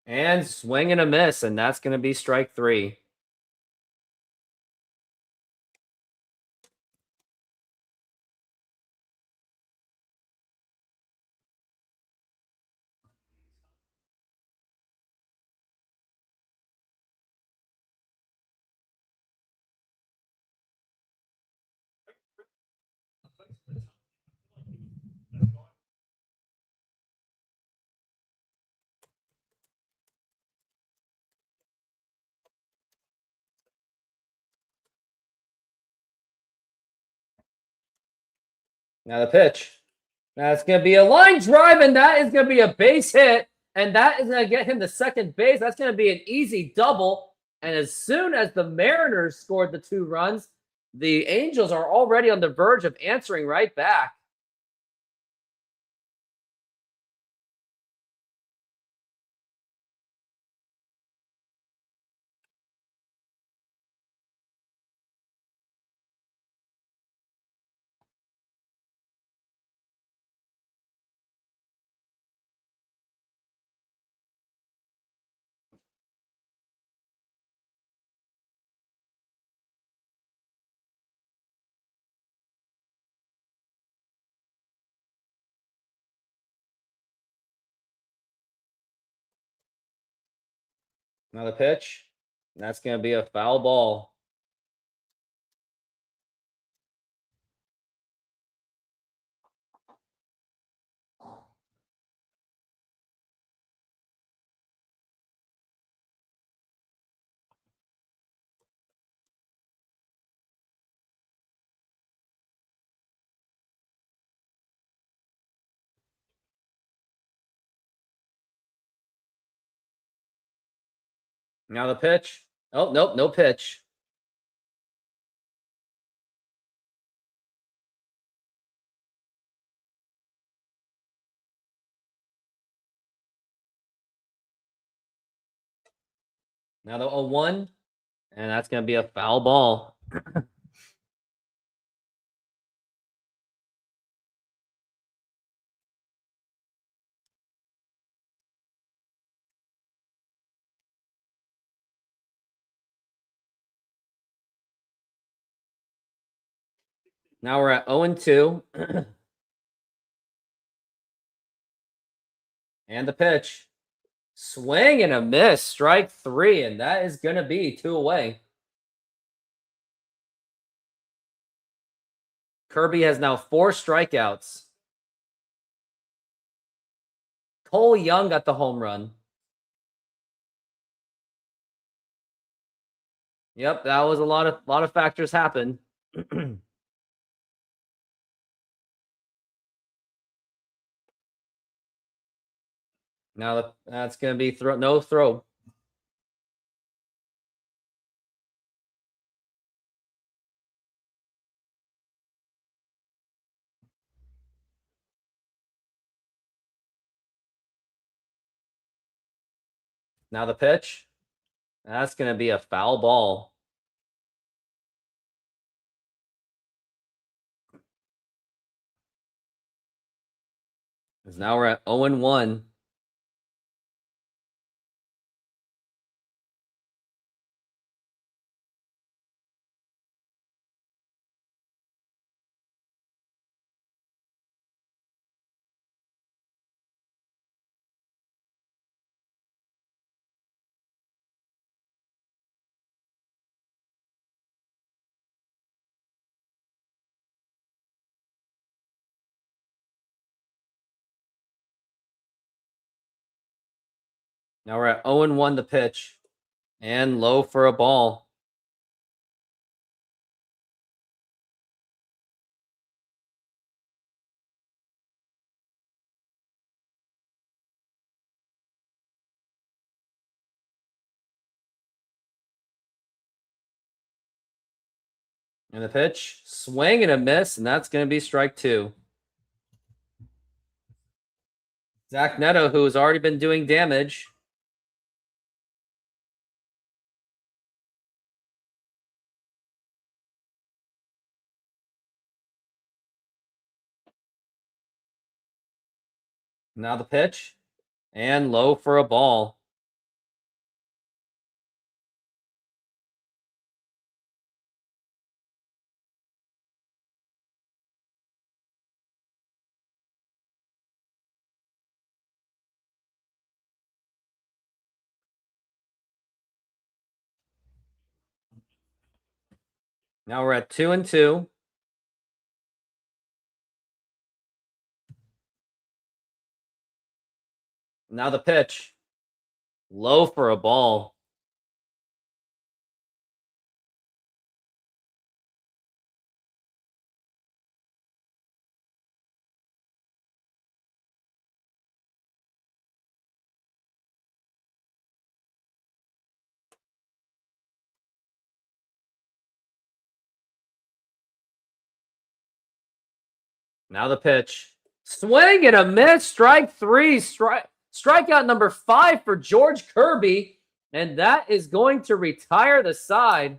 And swing and a miss, and that's going to be strike 3. Now the pitch. That's going to be a line drive, and that is going to be a base hit. And that is going to get him to second base. That's going to be an easy double. And as soon as the Mariners scored the 2 runs, the Angels are already on the verge of answering right back. Now the pitch. That's going to be a foul ball. Now the pitch. Oh, nope, no pitch. Now the 0-1, and that's going to be a foul ball. Now we're at 0-2. And the pitch. Swing and a miss. Strike 3, and that is going to be 2 away. Kirby has now 4 strikeouts. Cole Young got the home run. Yep, that was a lot of factors happen. Now that's going to be no throw. Now the pitch. That's going to be a foul ball. Because now we're at 0-1. Now we're at 0-1 the pitch. And low for a ball. And the pitch. Swing and a miss, and that's going to be strike 2. Zach Neto, who has already been doing damage. Now the pitch. And low for a ball. Now we're at 2-2. Now the pitch. Low for a ball. Now the pitch. Swing and a miss. Strike 3. Strikeout number 5 for George Kirby. And that is going to retire the side.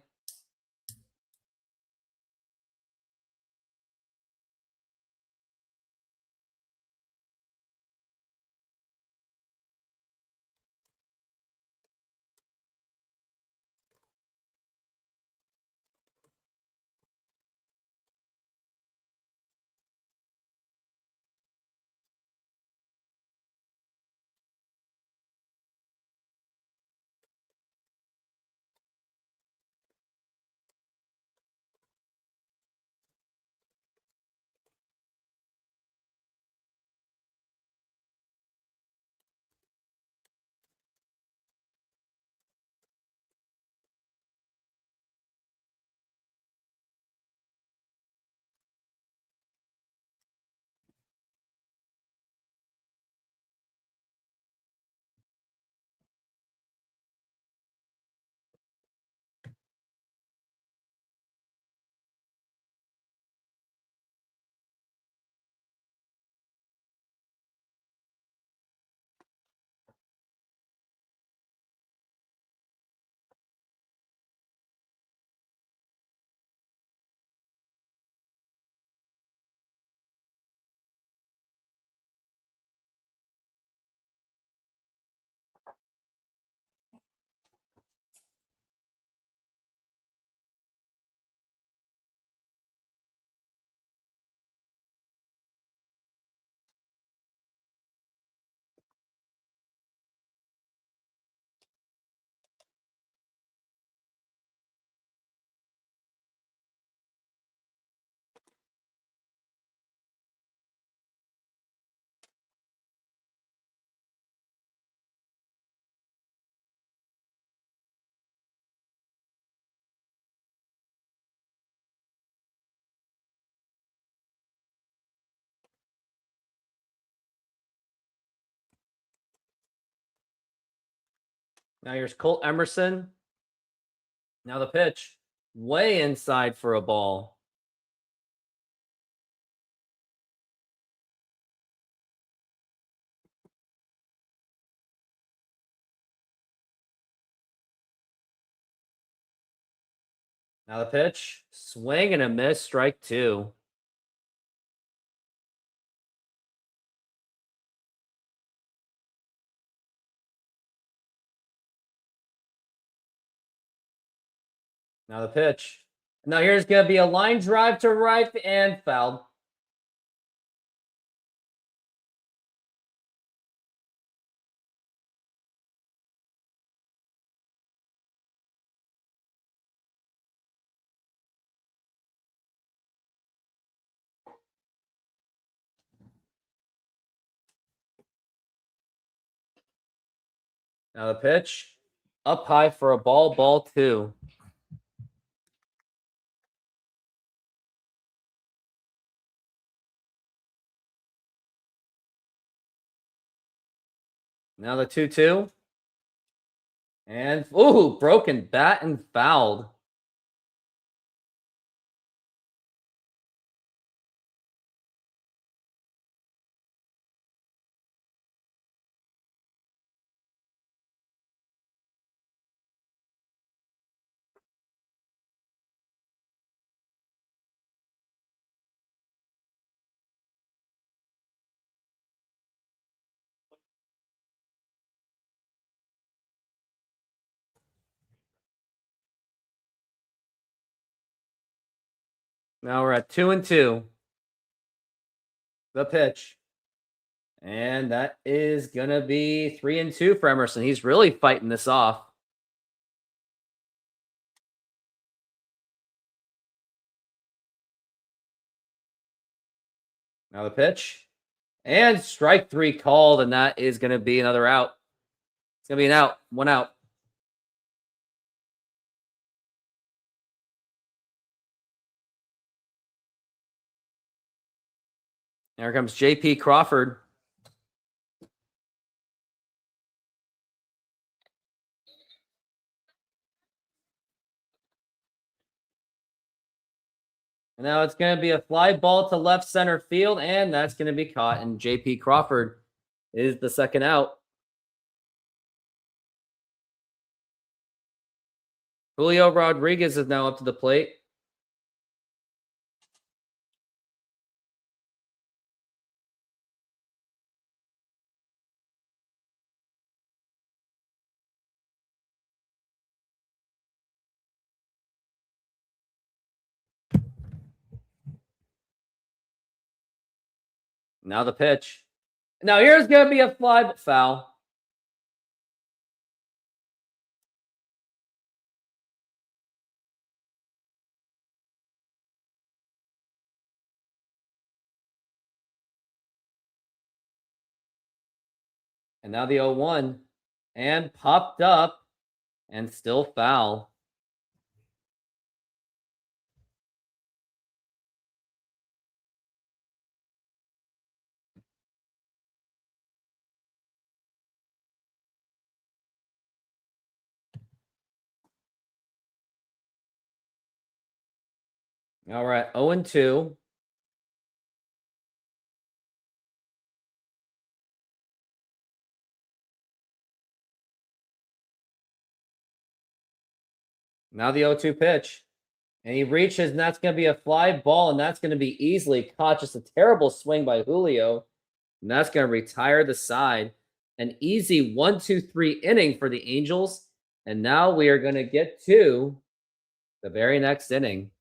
Now here's Colt Emerson. Now the pitch. Way inside for a ball. Now the pitch. Swing and a miss. Strike 2. Now the pitch. Now here's going to be a line drive to right and fouled. Now the pitch. Up high for a ball. Ball 2. Now the 2-2. And, ooh, broken bat and fouled. Now we're at 2-2. The pitch. And that is going to be 3-2 for Emerson. He's really fighting this off. Now the pitch. And strike 3 called, and that is going to be another out. It's going to be an out. 1 out. Here comes J.P. Crawford. And now it's going to be a fly ball to left center field, and that's going to be caught. And J.P. Crawford is the second out. Julio Rodriguez is now up to the plate. Now the pitch. Now here's going to be a fly, but foul. And now the 0-1. And popped up. And still foul. All right, 0-2. Now the 0-2 pitch. And he reaches, and that's going to be a fly ball, and that's going to be easily caught. Just a terrible swing by Julio. And that's going to retire the side. An easy 1-2-3 inning for the Angels. And now we are going to get to the very next inning.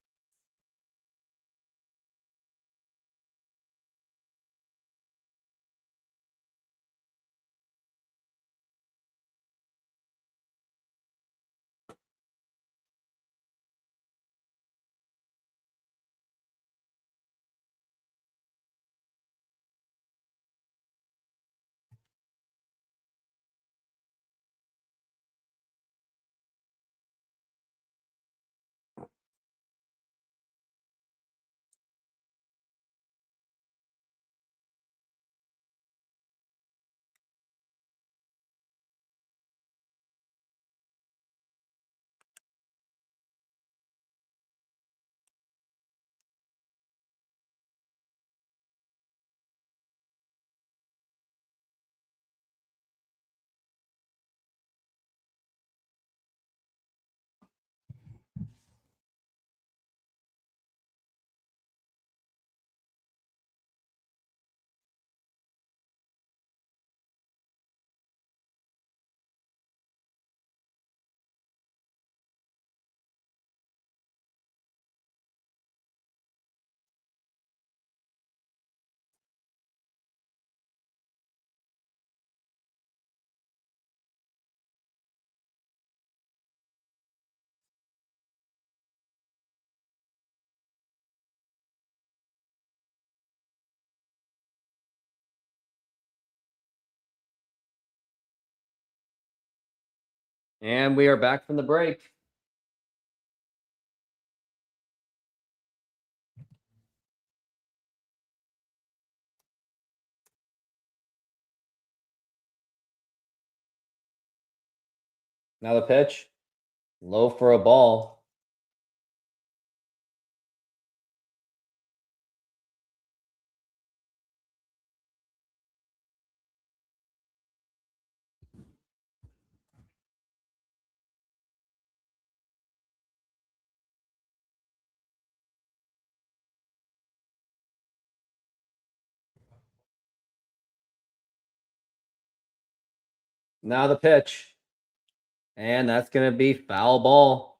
And we are back from the break. Now the pitch. Low for a ball. Now the pitch. And that's going to be foul ball.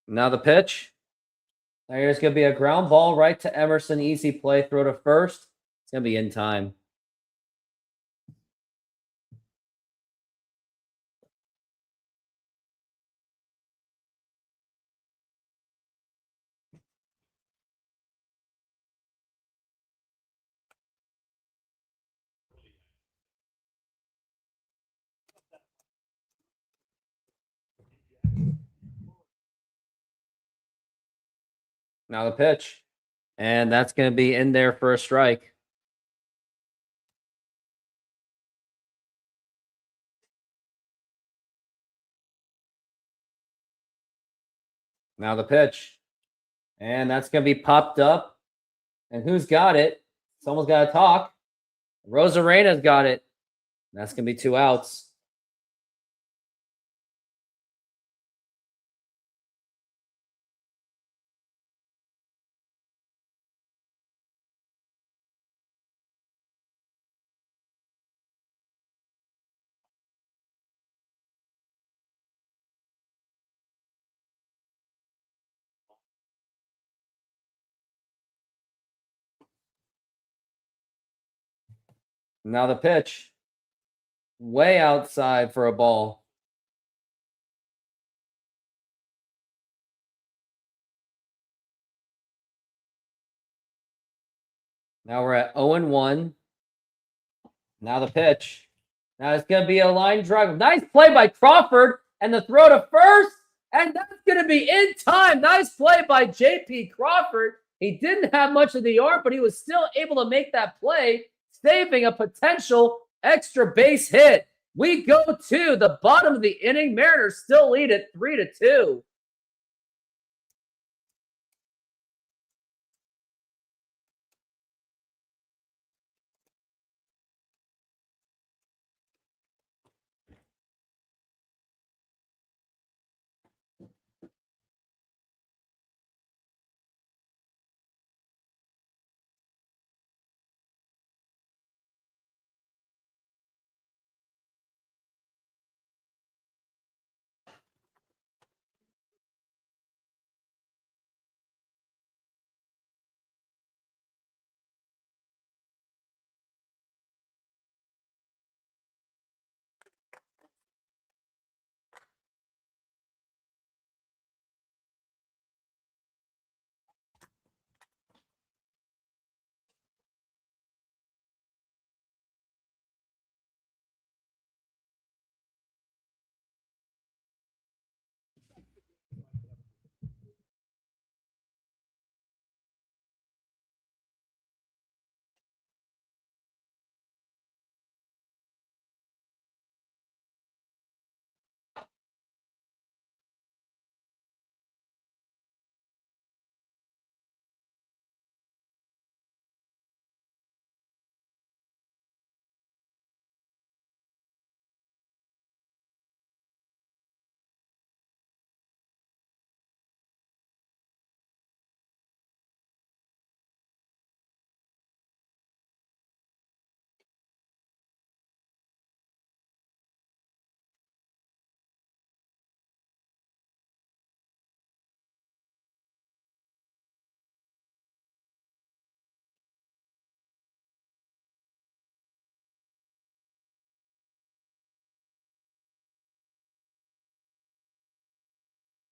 Now the pitch. There's going to be a ground ball right to Emerson. Easy play. Throw to first. It's going to be in time. Now the pitch. And that's going to be in there for a strike. Now the pitch. And that's going to be popped up. And who's got it? Someone's got to talk. Rosarena's got it. That's going to be 2 outs. Now the pitch. Way outside for a ball. Now we're at 0-1. Now the pitch. Now it's going to be a line drive. Nice play by Crawford and the throw to first. And that's going to be in time. Nice play by J.P. Crawford. He didn't have much of the arm, but he was still able to make that play, saving a potential extra base hit. We go to the bottom of the inning. Mariners still lead at 3-2.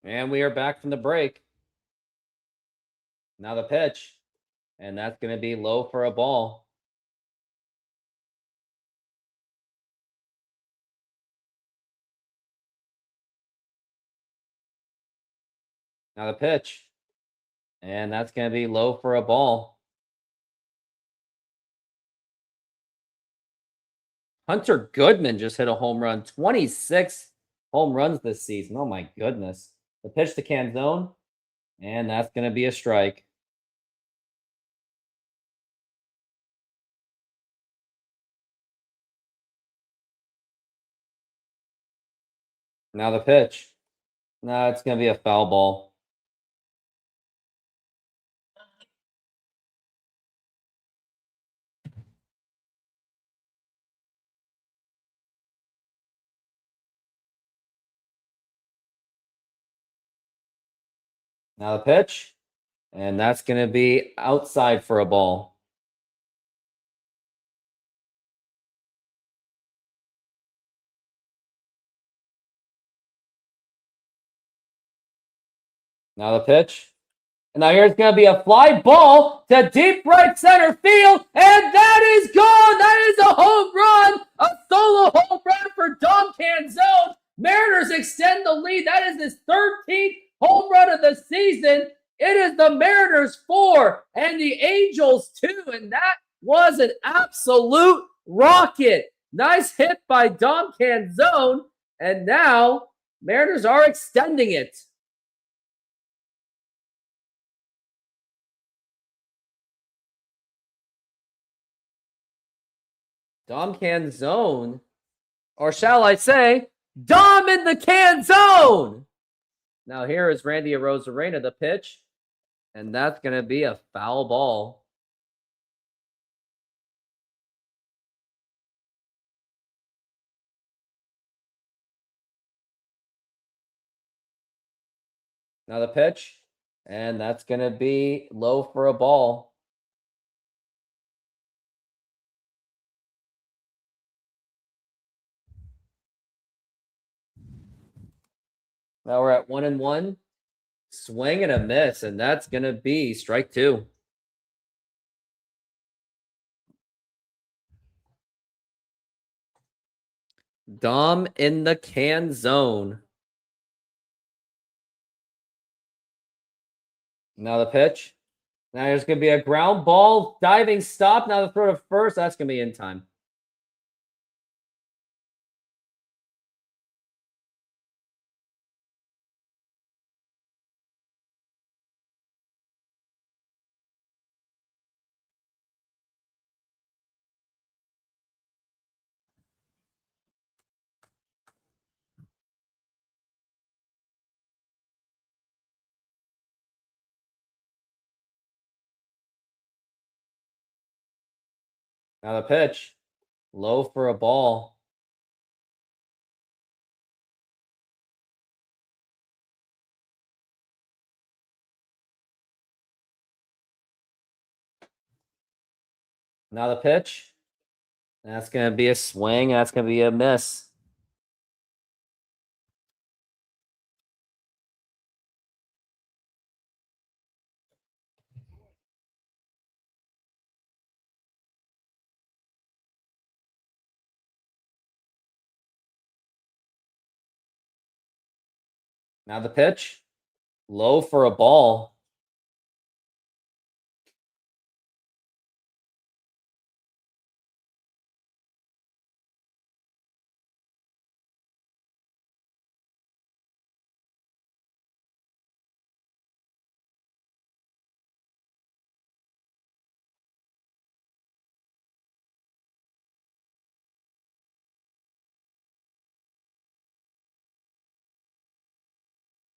And we are back from the break. Now the pitch. And that's going to be low for a ball. Now the pitch. And that's going to be low for a ball. Hunter Goodman just hit a home run. 26 home runs this season. Oh my goodness. The pitch to Canzone. And that's going to be a strike. Now the pitch. No, it's going to be a foul ball. Now the pitch. And that's going to be outside for a ball. Now the pitch. And now here's going to be a fly ball to deep right center field. And that is gone. That is a home run. A solo home run for Dom Canzone. Mariners extend the lead. That is his 13th home run of the season. It is the Mariners 4 and the Angels 2. And that was an absolute rocket. Nice hit by Dom Canzone. And now Mariners are extending it. Dom Canzone, or shall I say, Dom in the Canzone. Now here is Randy Arozarena, the pitch, and that's going to be a foul ball. Now the pitch, and that's going to be low for a ball. Now we're at 1-1. Swing and a miss, and that's going to be strike 2. Dom in the Canzone. Now the pitch. Now there's going to be a ground ball, diving stop. Now the throw to first. That's going to be in time. Now the pitch. Low for a ball. Now the pitch. That's going to be a swing. That's going to be a miss. Now the pitch. Low for a ball.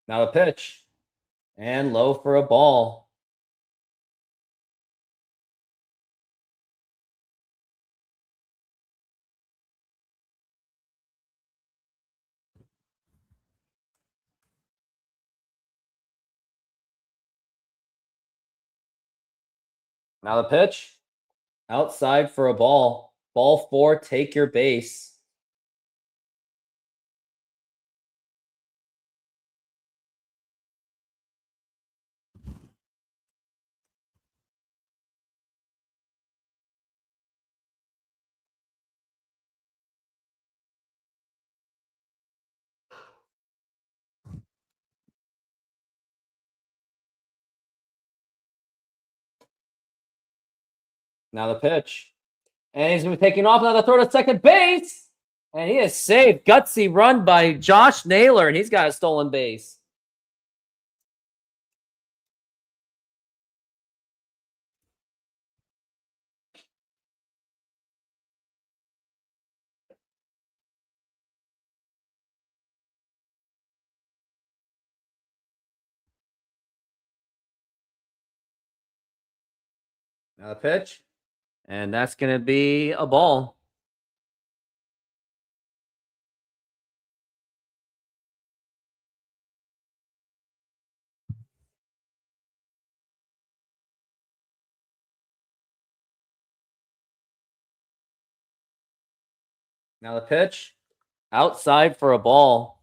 Now the pitch. And low for a ball. Now the pitch. Outside for a ball. Ball 4, take your base. Now the pitch. And he's going to be taking off. Now the throw to second base. And he is safe. Gutsy run by Josh Naylor, and he's got a stolen base. Now the pitch. And that's going to be a ball. Now the pitch. Outside for a ball.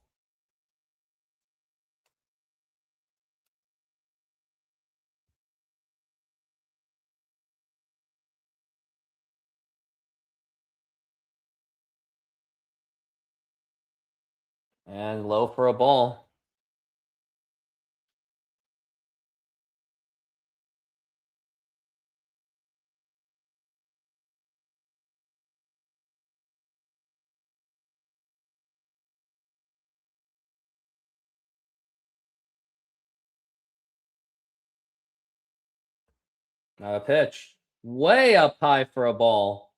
And low for a ball. Now the pitch. Way up high for a ball.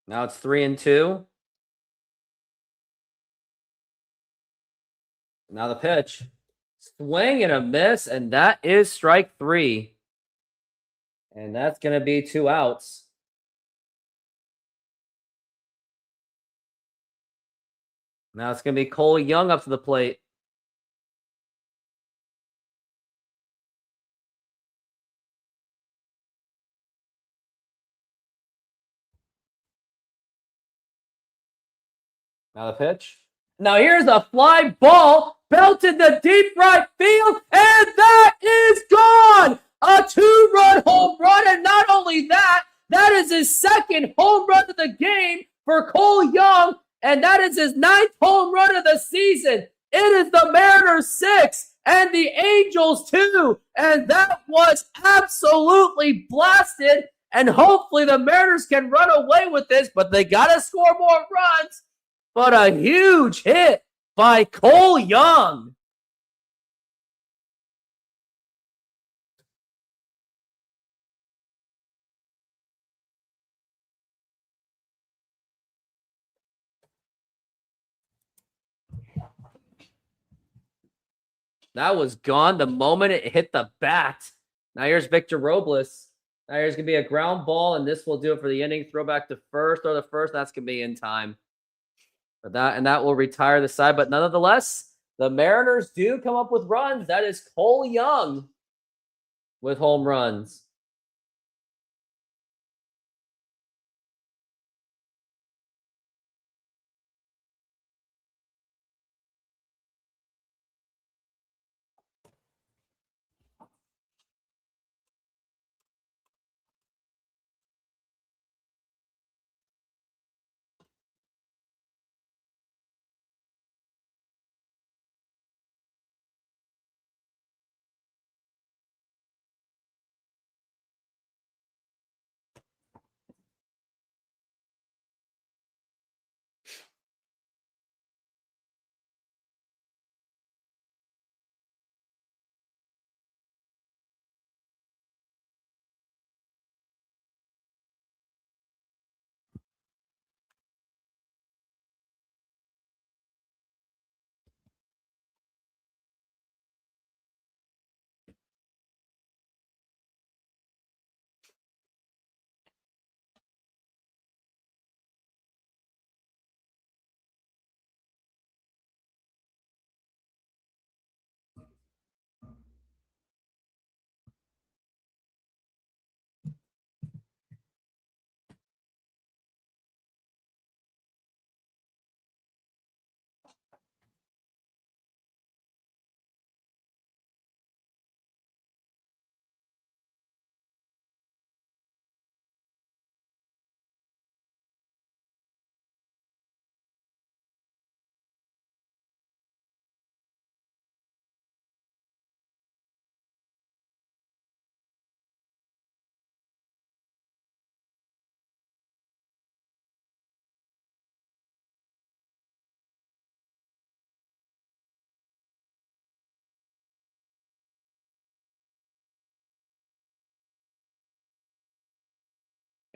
Now it's 3-2. Now the pitch. Swing and a miss, and that is strike 3. And that's going to be 2 outs. Now it's going to be Cole Young up to the plate. Now the pitch. Now here's a fly ball belted to deep right field, and that is gone! A 2-run home run, and not only that, that is his second home run of the game for Cole Young, and that is his 9th home run of the season. It is the Mariners 6 and the Angels 2, and that was absolutely blasted. And hopefully the Mariners can run away with this, but they got to score more runs. But a huge hit by Cole Young. That was gone the moment it hit the bat. Now here's Victor Robles. Now here's going to be a ground ball, and this will do it for the inning. Throw back to first, or the first. That's going to be in time. But that will retire the side. But nonetheless, the Mariners do come up with runs. That is Cole Young with home runs.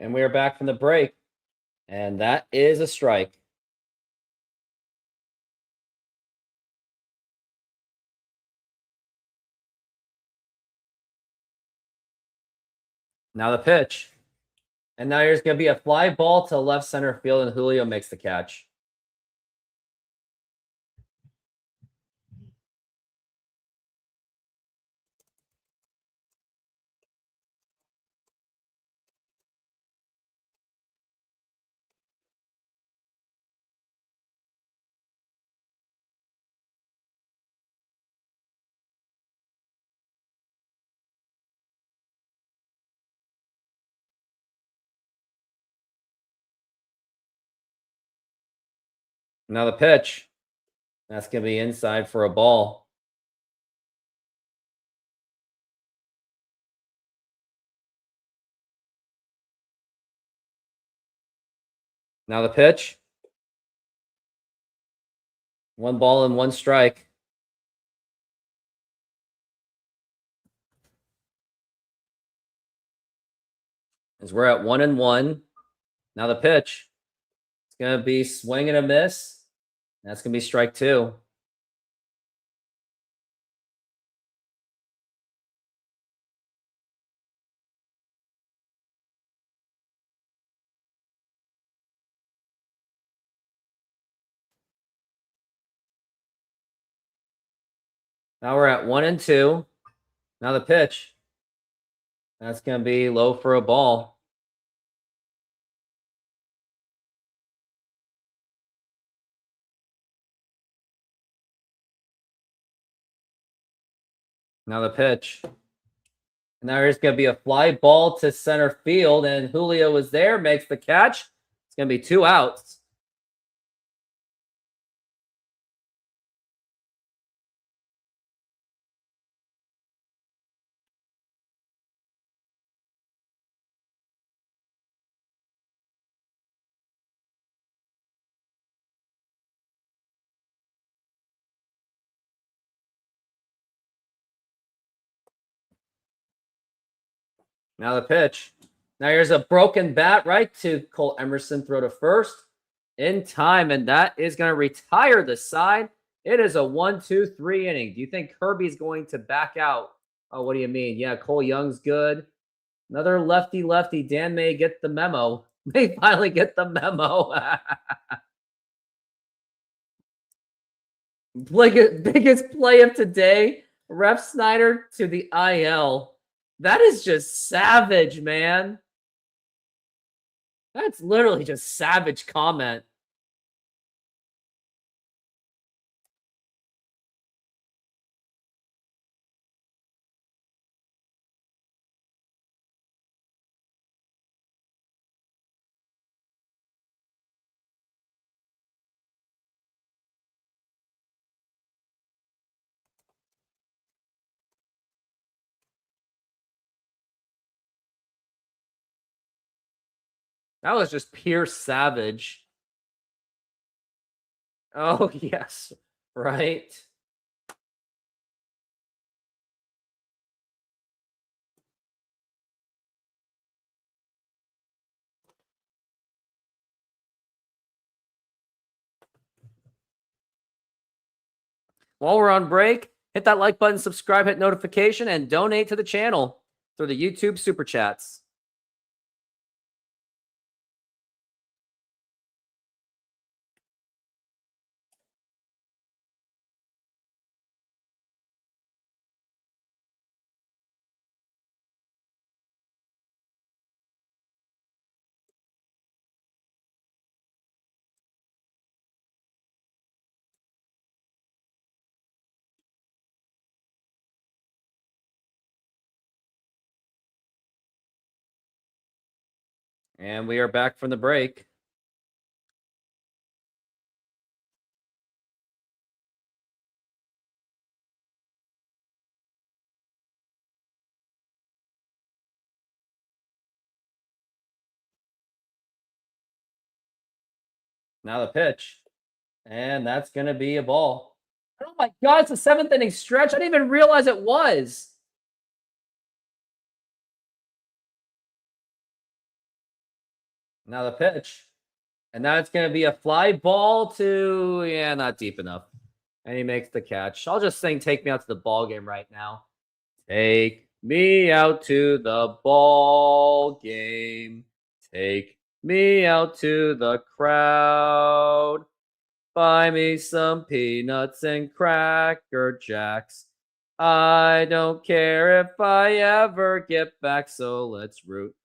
And we are back from the break. And that is a strike. Now the pitch. And now here's going to be a fly ball to left center field, and Julio makes the catch. Now the pitch. That's going to be inside for a ball. Now the pitch. 1 ball and 1 strike. As we're at 1-1. Now the pitch. It's going to be swing and a miss. That's going to be strike 2. Now we're at 1-2. Now the pitch. That's going to be low for a ball. Now the pitch. Now there's going to be a fly ball to center field, and Julio is there, makes the catch. It's going to be 2 outs. Now the pitch. Now here's a broken bat right to Cole Emerson. Throw to first in time, and that is going to retire the side. It is a 1-2-3 inning. Do you think Kirby's going to back out? Oh, what do you mean? Yeah, Cole Young's good. Another lefty. Dan may get the memo. May finally get the memo. Biggest play of today. Ref Snyder to the IL. That is just savage, man. That's literally just savage comment. That was just pure savage. Oh, yes. Right. While we're on break, hit that like button, subscribe, hit notification, and donate to the channel through the YouTube Super Chats. And we are back from the break. Now the pitch. And that's going to be a ball. Oh my God, it's a 7th inning stretch. I didn't even realize it was. Now the pitch. And now it's going to be a fly ball to, yeah, not deep enough. And he makes the catch. I'll just sing Take Me Out to the Ball Game right now. Take me out to the ball game. Take me out to the crowd. Buy me some peanuts and Cracker Jacks. I don't care if I ever get back, so let's root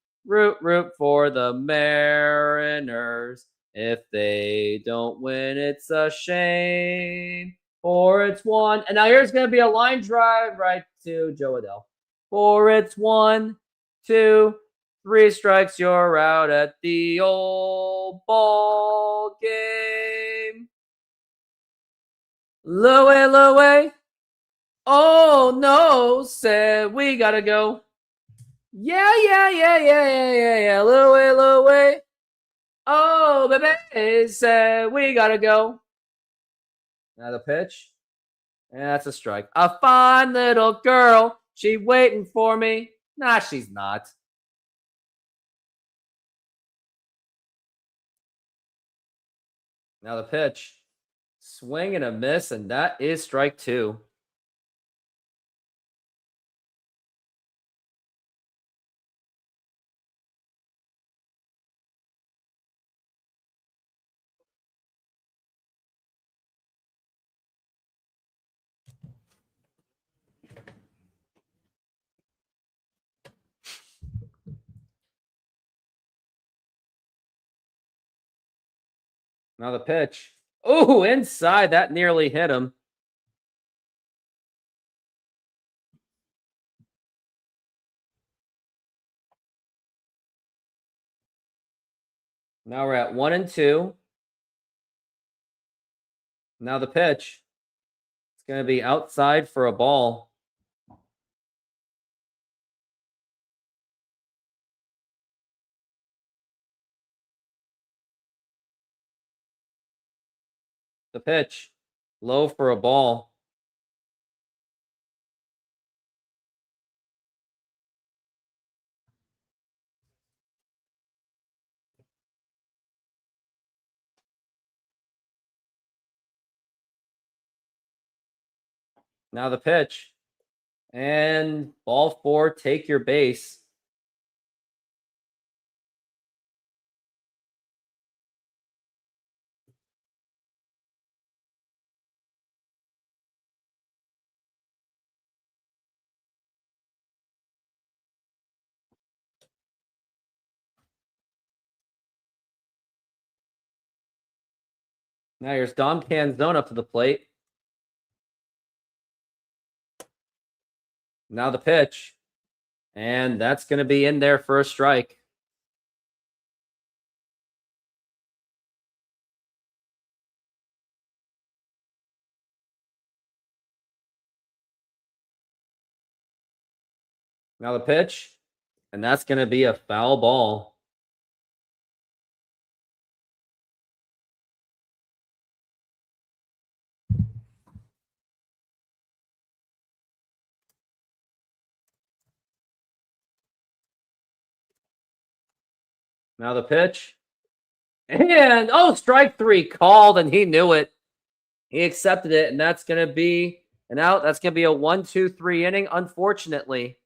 for the Mariners. If they don't win, it's a shame. For it's 1. And now here's going to be a line drive right to Joe Adell. For it's 1, 2, 3 strikes, you're out at the old ball game. Louie. Oh no, said we gotta go. Yeah. Louie. Oh, baby, say we gotta go. Now the pitch. And that's a strike. A fine little girl. She waiting for me. Nah, she's not. Now the pitch. Swing and a miss, and that is strike 2. Now the pitch. Oh, inside. That nearly hit him. Now we're at 1-2. Now the pitch. It's going to be outside for a ball. The pitch. Low for a ball. Now the pitch. And ball 4, take your base. Now here's Dom Canzone up to the plate. Now the pitch. And that's going to be in there for a strike. Now the pitch. And that's going to be a foul ball. Now the pitch. And, strike 3 called, and he knew it. He accepted it, and that's going to be an out. That's going to be a 1-2-3 inning, unfortunately.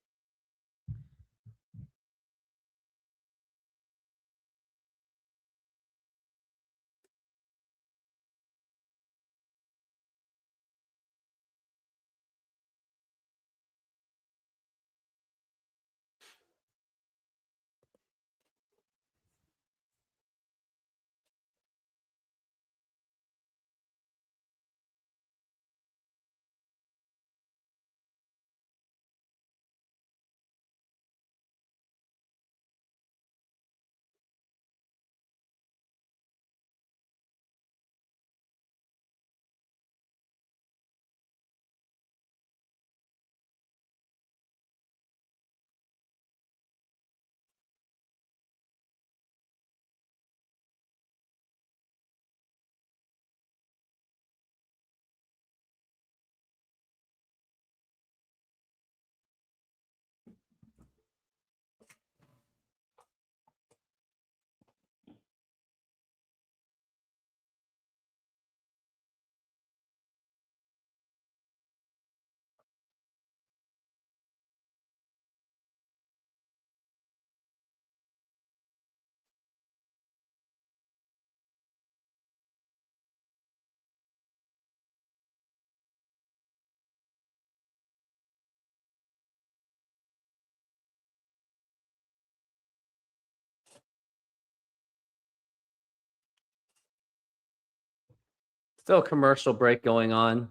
Still a commercial break going on.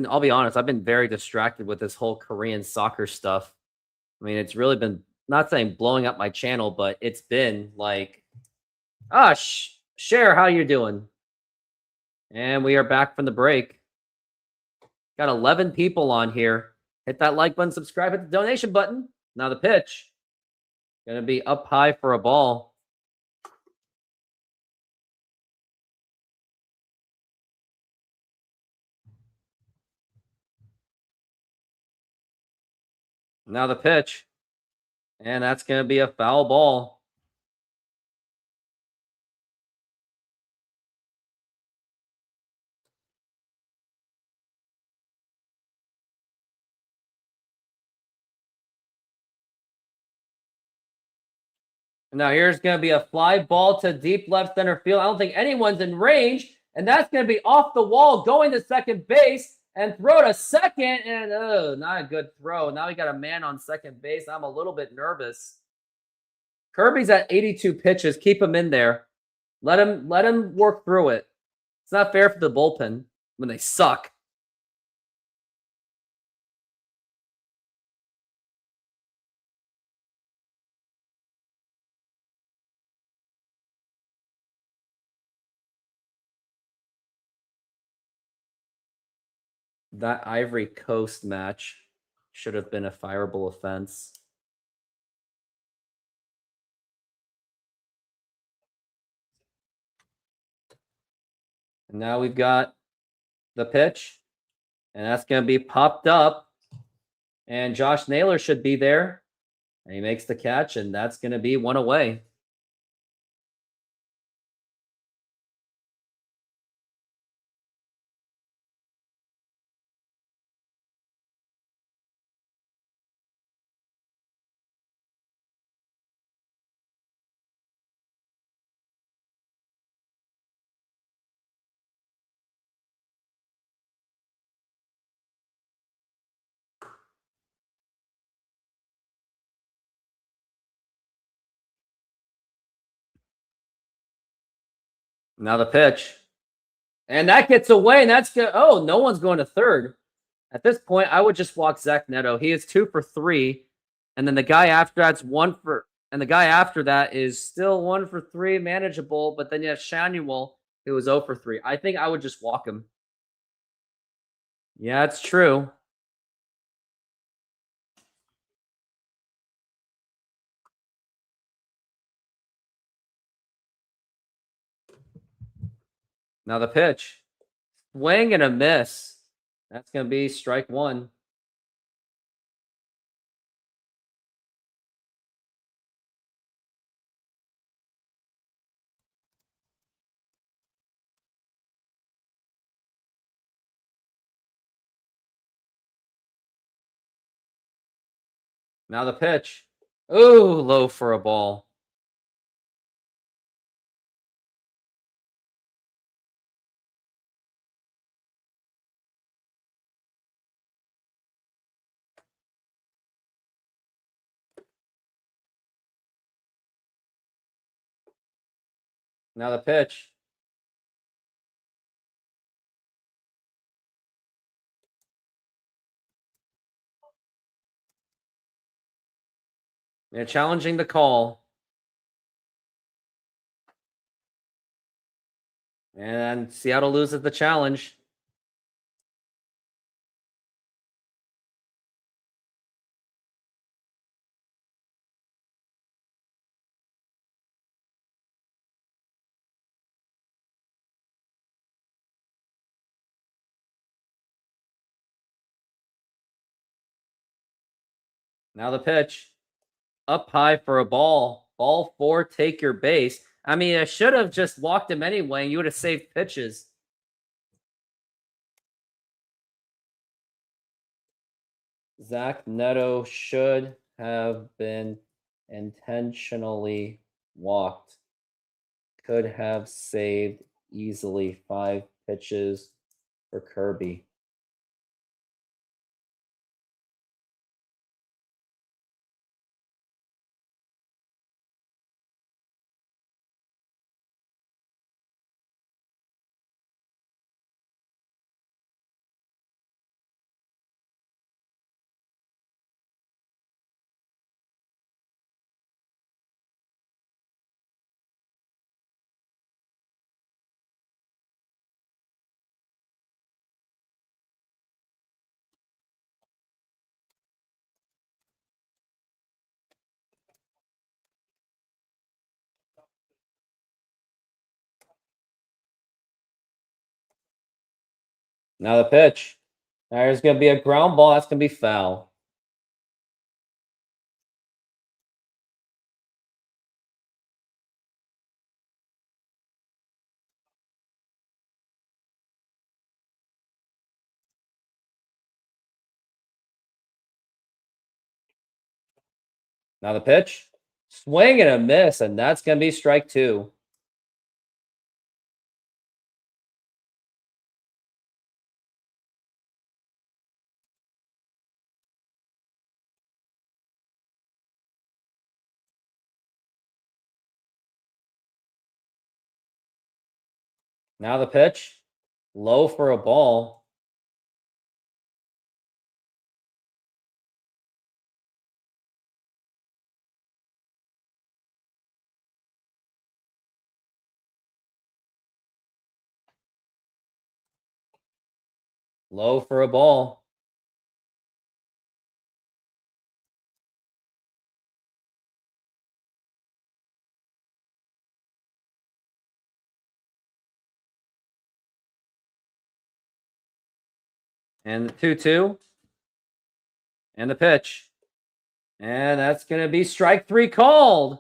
I'll be honest, I've been very distracted with this whole Korean soccer stuff. I mean, it's really been, not saying blowing up my channel, but it's been like, Cher, how you doing? And we are back from the break. Got 11 people on here. Hit that like button, subscribe, hit the donation button. Now the pitch. Going to be up high for a ball. Now the pitch. And that's going to be a foul ball. Now here's going to be a fly ball to deep left center field. I don't think anyone's in range. And that's going to be off the wall, going to second base and throw to second. And not a good throw. Now we got a man on second base. I'm a little bit nervous. Kirby's at 82 pitches. Keep him in there. Let him work through it. It's not fair for the bullpen when they suck. That Ivory Coast match should have been a fireable offense. And now we've got the pitch, and that's going to be popped up. And Josh Naylor should be there. And he makes the catch, and that's going to be one away. Now the pitch. And that gets away, and that's good. Oh, no one's going to third. At this point, I would just walk Zach Neto. He is 2 for 3. And then the guy after that's 1 for, and the guy after that is still 1 for 3, manageable. But then you have Shanuel, who was 0 for 3. I think I would just walk him. Yeah, it's true. Now the pitch. Swing and a miss. That's going to be strike 1. Now the pitch. Ooh, low for a ball. Now the pitch. They're challenging the call. And Seattle loses the challenge. Now the pitch. Up high for a ball. Ball 4, take your base. I mean, I should have just walked him anyway. You would have saved pitches. Zach Neto should have been intentionally walked. Could have saved easily 5 pitches for Kirby. Now the pitch. There's going to be a ground ball. That's going to be foul. Now the pitch. Swing and a miss, and that's going to be strike 2. Now the pitch. Low for a ball. Low for a ball. And the 2-2. And the pitch. And that's going to be strike 3 called.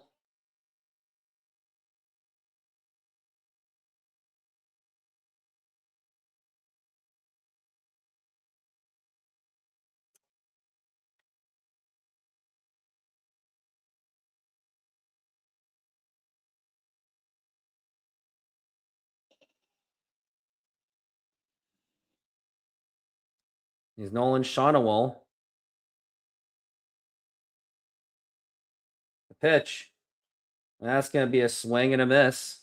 He's Nolan Shonawall. The pitch. And that's going to be a swing and a miss.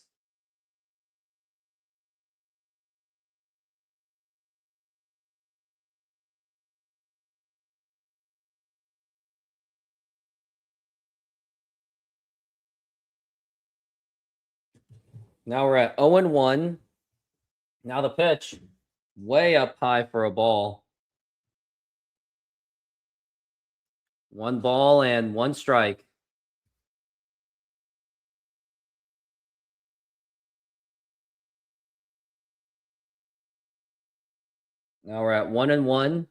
Now we're at 0-1. Now the pitch. Way up high for a ball. 1 ball and 1 strike. Now we're at 1-1.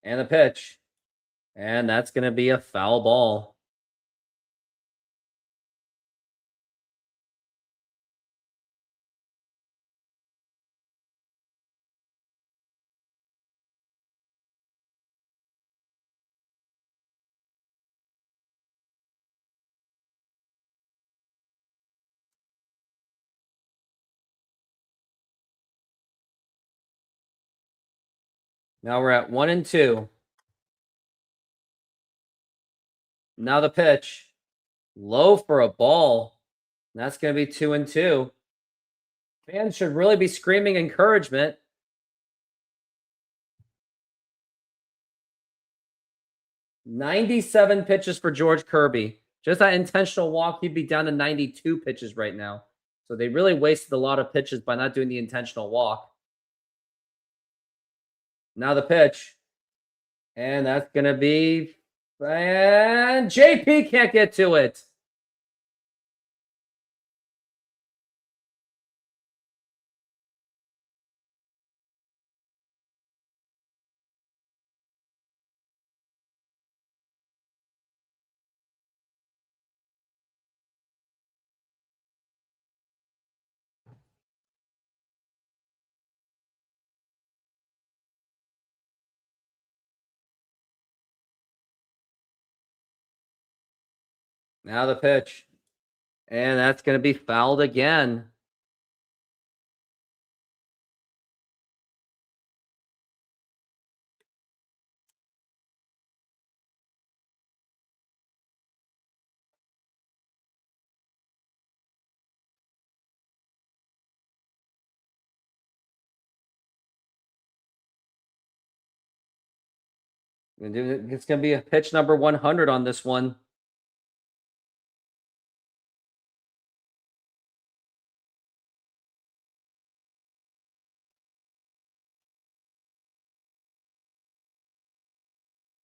And the pitch. And that's going to be a foul ball. Now we're at 1-2. Now the pitch. Low for a ball. That's going to be 2-2. Fans should really be screaming encouragement. "97 pitches for George Kirby." Just that intentional walk, he'd be down to 92 pitches right now. So they really wasted a lot of pitches by not doing the intentional walk. Now the pitch. And that's going to be... And JP can't get to it. Now the pitch. And that's going to be fouled again. It's going to be a pitch number 100 on this one.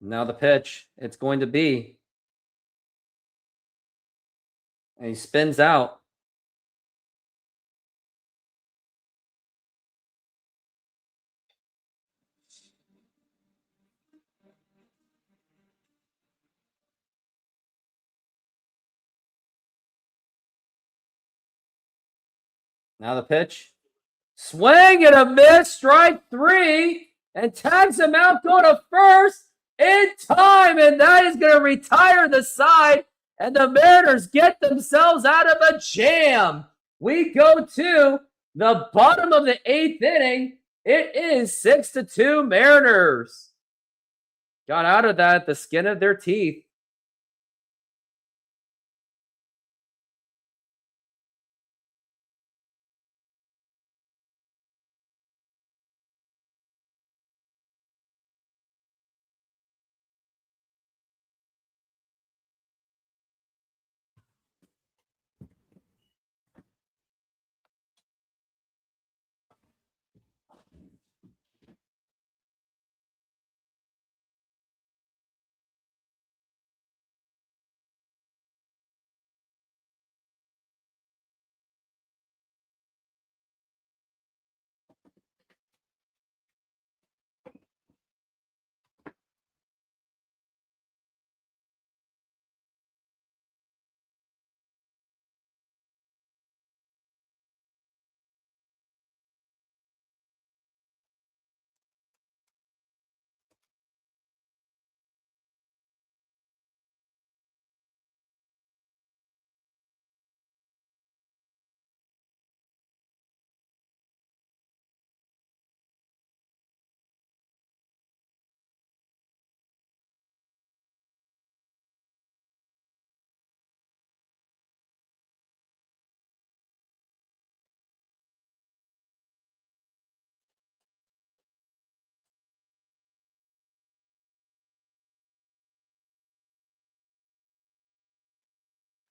Now the pitch. It's going to be. And he spins out. Now the pitch. Swing and a miss. Strike 3. And tags him out. Go to first. in time, and that is going to retire the side, and the Mariners get themselves out of a jam. We go to the bottom of the 8th inning. It is 6-2 Mariners. Got out of that the skin of their teeth.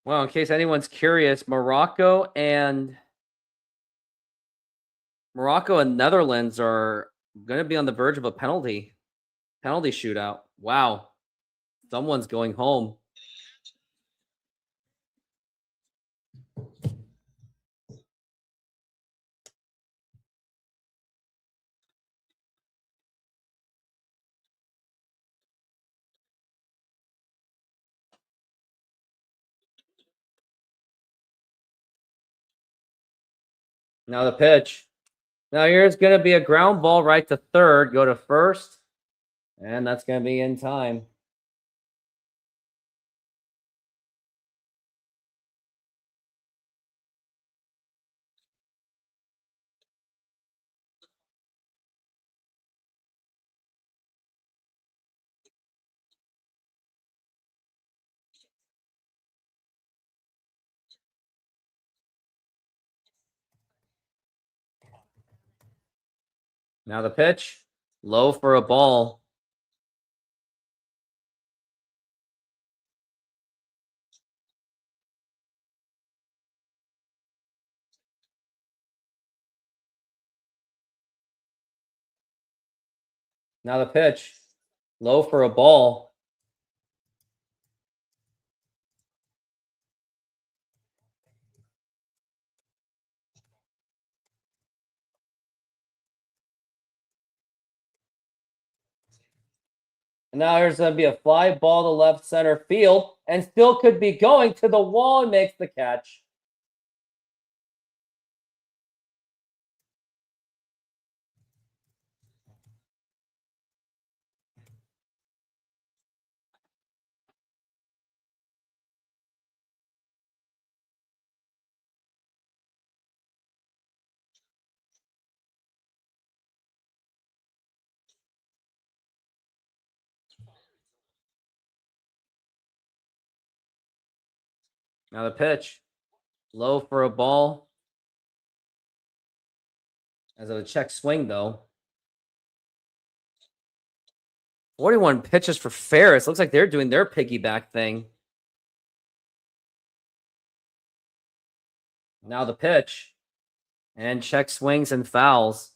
Well, in case anyone's curious, Morocco and Netherlands are going to be on the verge of a penalty shootout. Wow. Someone's going home. Now the pitch. Now here's going to be a ground ball right to third, go to first, and that's going to be in time. Now the pitch. Low for a ball. Now the pitch. Low for a ball. And now there's going to be a fly ball to left center field, and still could be going to the wall and makes the catch. Now the pitch. Low for a ball. As a check swing, though. 41 pitches for Ferris. Looks like they're doing their piggyback thing. Now the pitch. And check swings and fouls.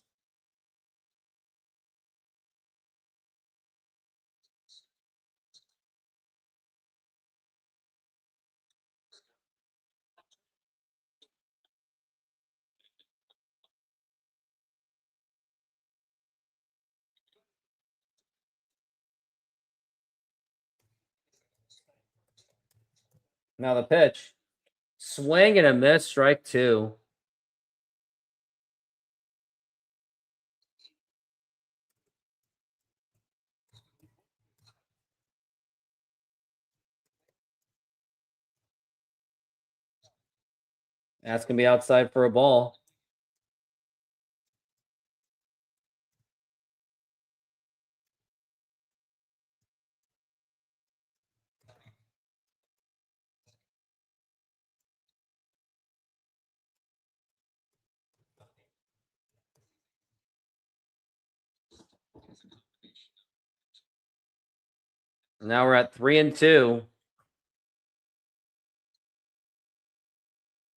Now the pitch. Swing and a miss, strike two. That's going to be outside for a ball. Now we're at 3-2.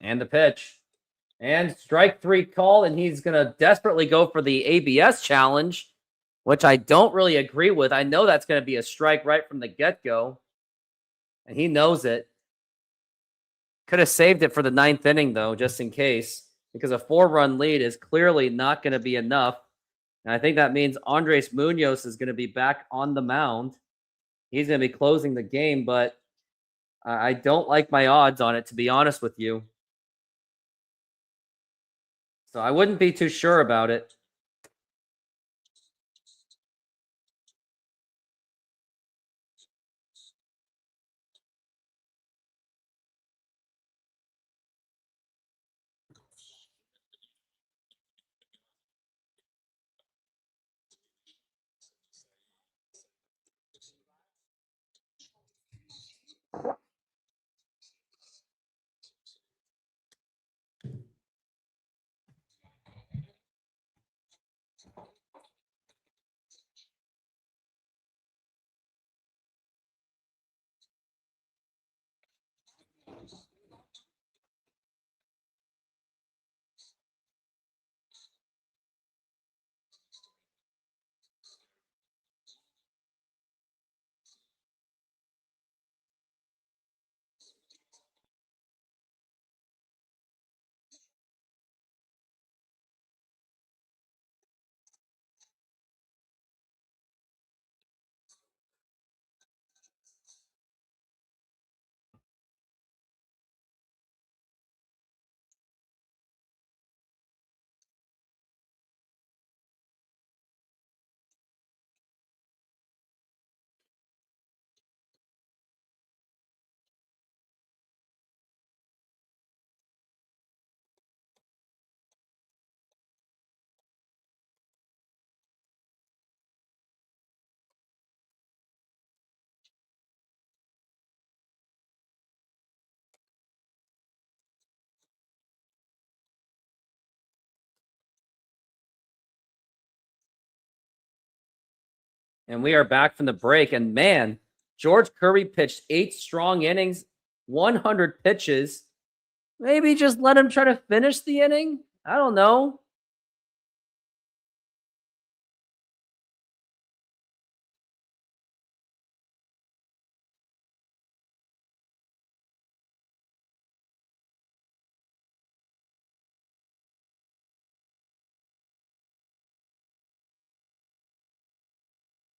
And the pitch. And strike three call, and he's going to desperately go for the ABS challenge, which I don't really agree with. I know that's going to be a strike right from the get-go, and he knows it. Could have saved it for the 9th inning, though, just in case, because a 4-run lead is clearly not going to be enough. And I think that means Andres Munoz is going to be back on the mound. He's going to be closing the game, but I don't like my odds on it, to be honest with you. So I wouldn't be too sure about it. And we are back from the break. And man, George Kirby pitched 8 strong innings, 100 pitches. Maybe just let him try to finish the inning. I don't know.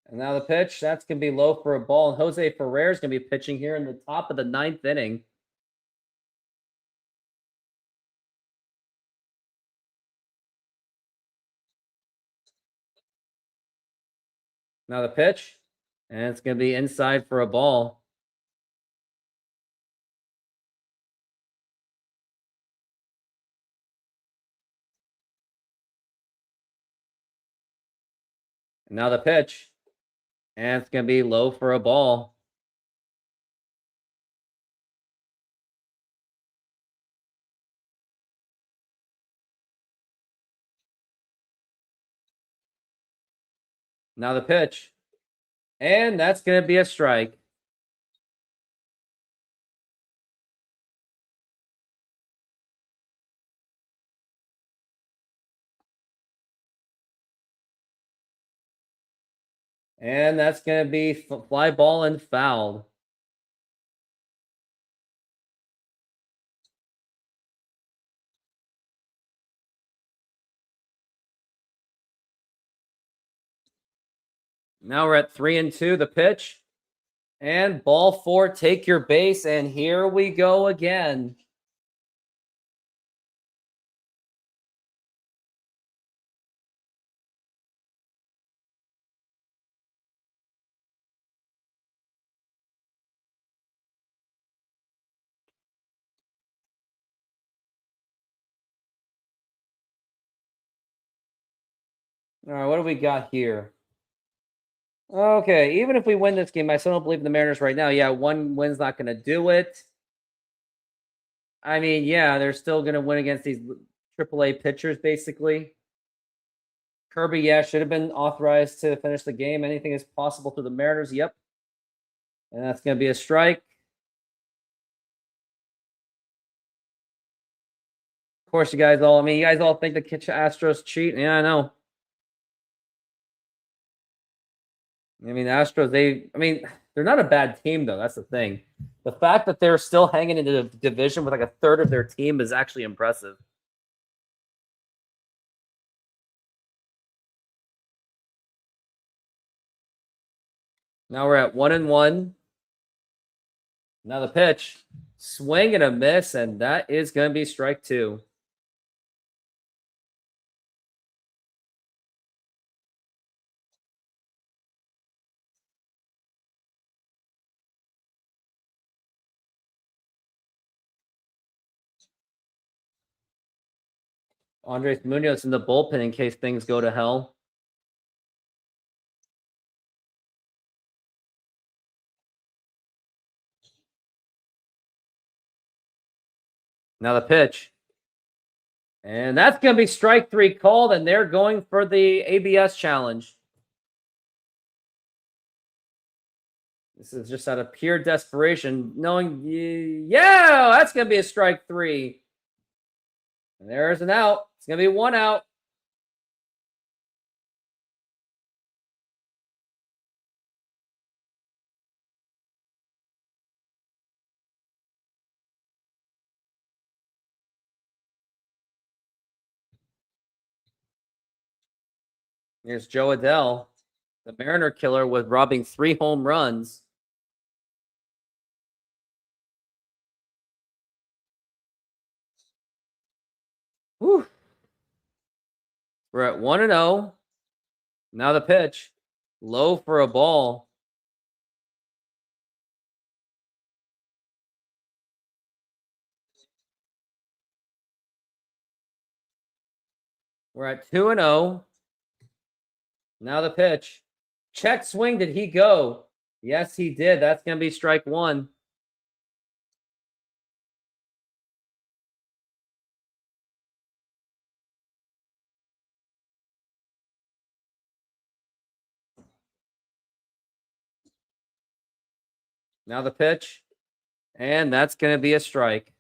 And now the pitch, that's going to be low for a ball. And Jose Ferrer is going to be pitching here in the top of the 9th inning. Now the pitch, and it's going to be inside for a ball. And now the pitch, and it's going to be low for a ball. Now the pitch, and that's going to be a strike. And that's going to be fly ball and fouled. Now we're at 3-2, the pitch. And ball 4, take your base. And here we go again. All right, what do we got here? Okay, even if we win this game, I still don't believe in the Mariners right now. Yeah, one win's not going to do it. I mean, yeah, they're still going to win against these AAA pitchers, basically. Kirby, yeah, should have been authorized to finish the game. Anything is possible to the Mariners. Yep. And that's going to be a strike. Of course, you guys all think the Astros cheat. Yeah, I know. I mean, Astros, they're not a bad team, though. That's the thing. The fact that they're still hanging in the division with like a third of their team is actually impressive. Now we're at 1-1. Now the pitch. Swing and a miss, and that is going to be strike 2. Andres Munoz in the bullpen in case things go to hell. Now the pitch. And that's going to be strike 3 called, and they're going for the ABS challenge. This is just out of pure desperation, knowing, yeah, that's going to be a strike 3. And there's an out. It's going to be 1 out. Here's Joe Adell, the Mariner killer, with robbing 3 home runs. Whew. We're at 1-0. Now the pitch. Low for a ball. We're at 2-0. Now the pitch. Check swing. Did he go? Yes, he did. That's going to be strike 1. Now the pitch. And that's going to be a strike.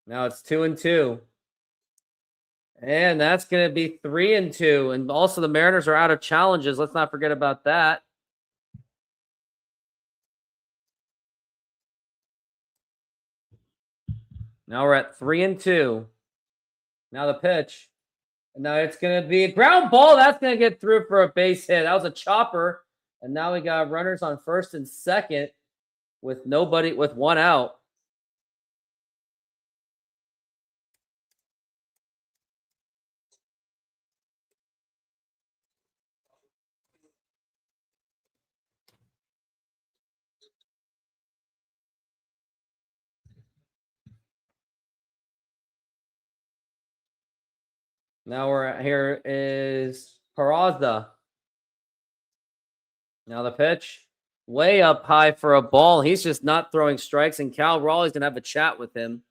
Now it's 2-2. And that's going to be 3-2. And also the Mariners are out of challenges. Let's not forget about that. Now we're at 3-2. Now the pitch. And now it's going to be a ground ball. That's going to get through for a base hit. That was a chopper. And now we got runners on first and second with 1 out. Now here is Peraza. Now the pitch. Way up high for a ball. He's just not throwing strikes, and Cal Raleigh's going to have a chat with him.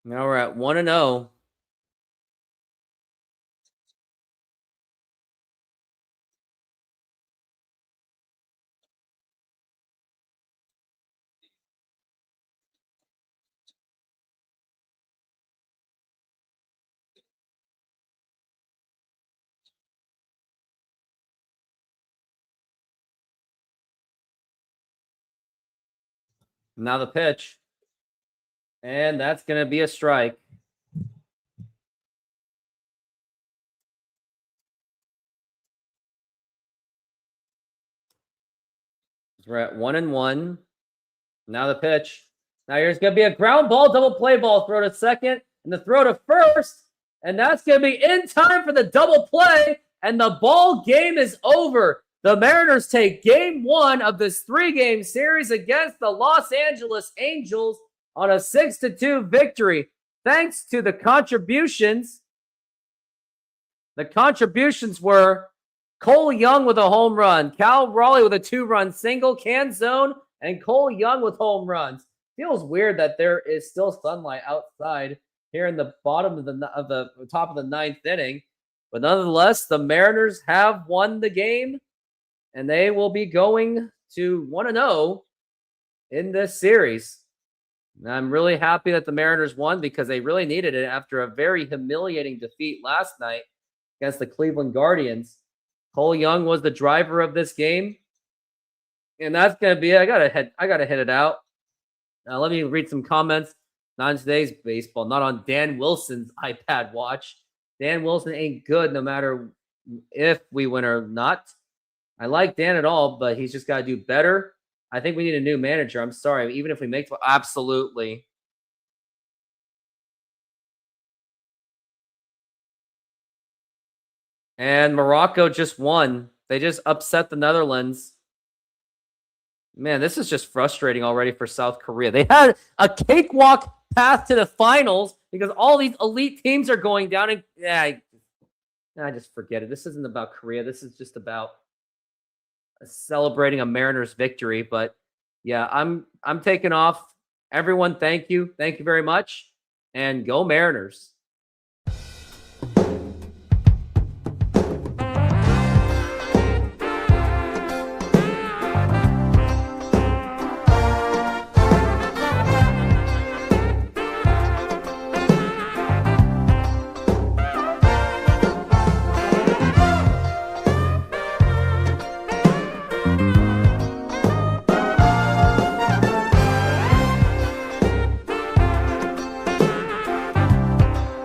Now we're at 1-0. Now the pitch. And that's going to be a strike. We're at 1-1. Now the pitch. Now here's going to be a ground ball, double play ball, throw to second, and the throw to first. And that's going to be in time for the double play. And the ball game is over. The Mariners take game 1 of this 3-game series against the Los Angeles Angels on a 6-2 victory. Thanks to the contributions. The contributions were Cole Young with a home run, Cal Raleigh with a 2-run single, Canzone, and Cole Young with home runs. Feels weird that there is still sunlight outside here in the bottom of the top of the 9th inning. But nonetheless, the Mariners have won the game, and they will be going to 1-0 in this series. And I'm really happy that the Mariners won because they really needed it after a very humiliating defeat last night against the Cleveland Guardians. Cole Young was the driver of this game. And that's going to be it. I gotta hit it out. Now, let me read some comments. Not on today's baseball, not on Dan Wilson's iPad watch. Dan Wilson ain't good no matter if we win or not. I like Dan at all, but he's just got to do better. I think we need a new manager. I'm sorry. Even if we make... Absolutely. And Morocco just won. They just upset the Netherlands. Man, this is just frustrating already for South Korea. They had a cakewalk path to the finals because all these elite teams are going down. And I just forget it. This isn't about Korea. This is just about celebrating a Mariners victory. But yeah, I'm taking off. Everyone, thank you. Thank you very much. And go Mariners.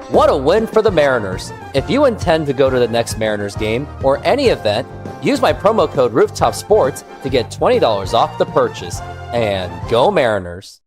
What a win for the Mariners. If you intend to go to the next Mariners game or any event, use my promo code Rooftop Sports to get $20 off the purchase. And go Mariners.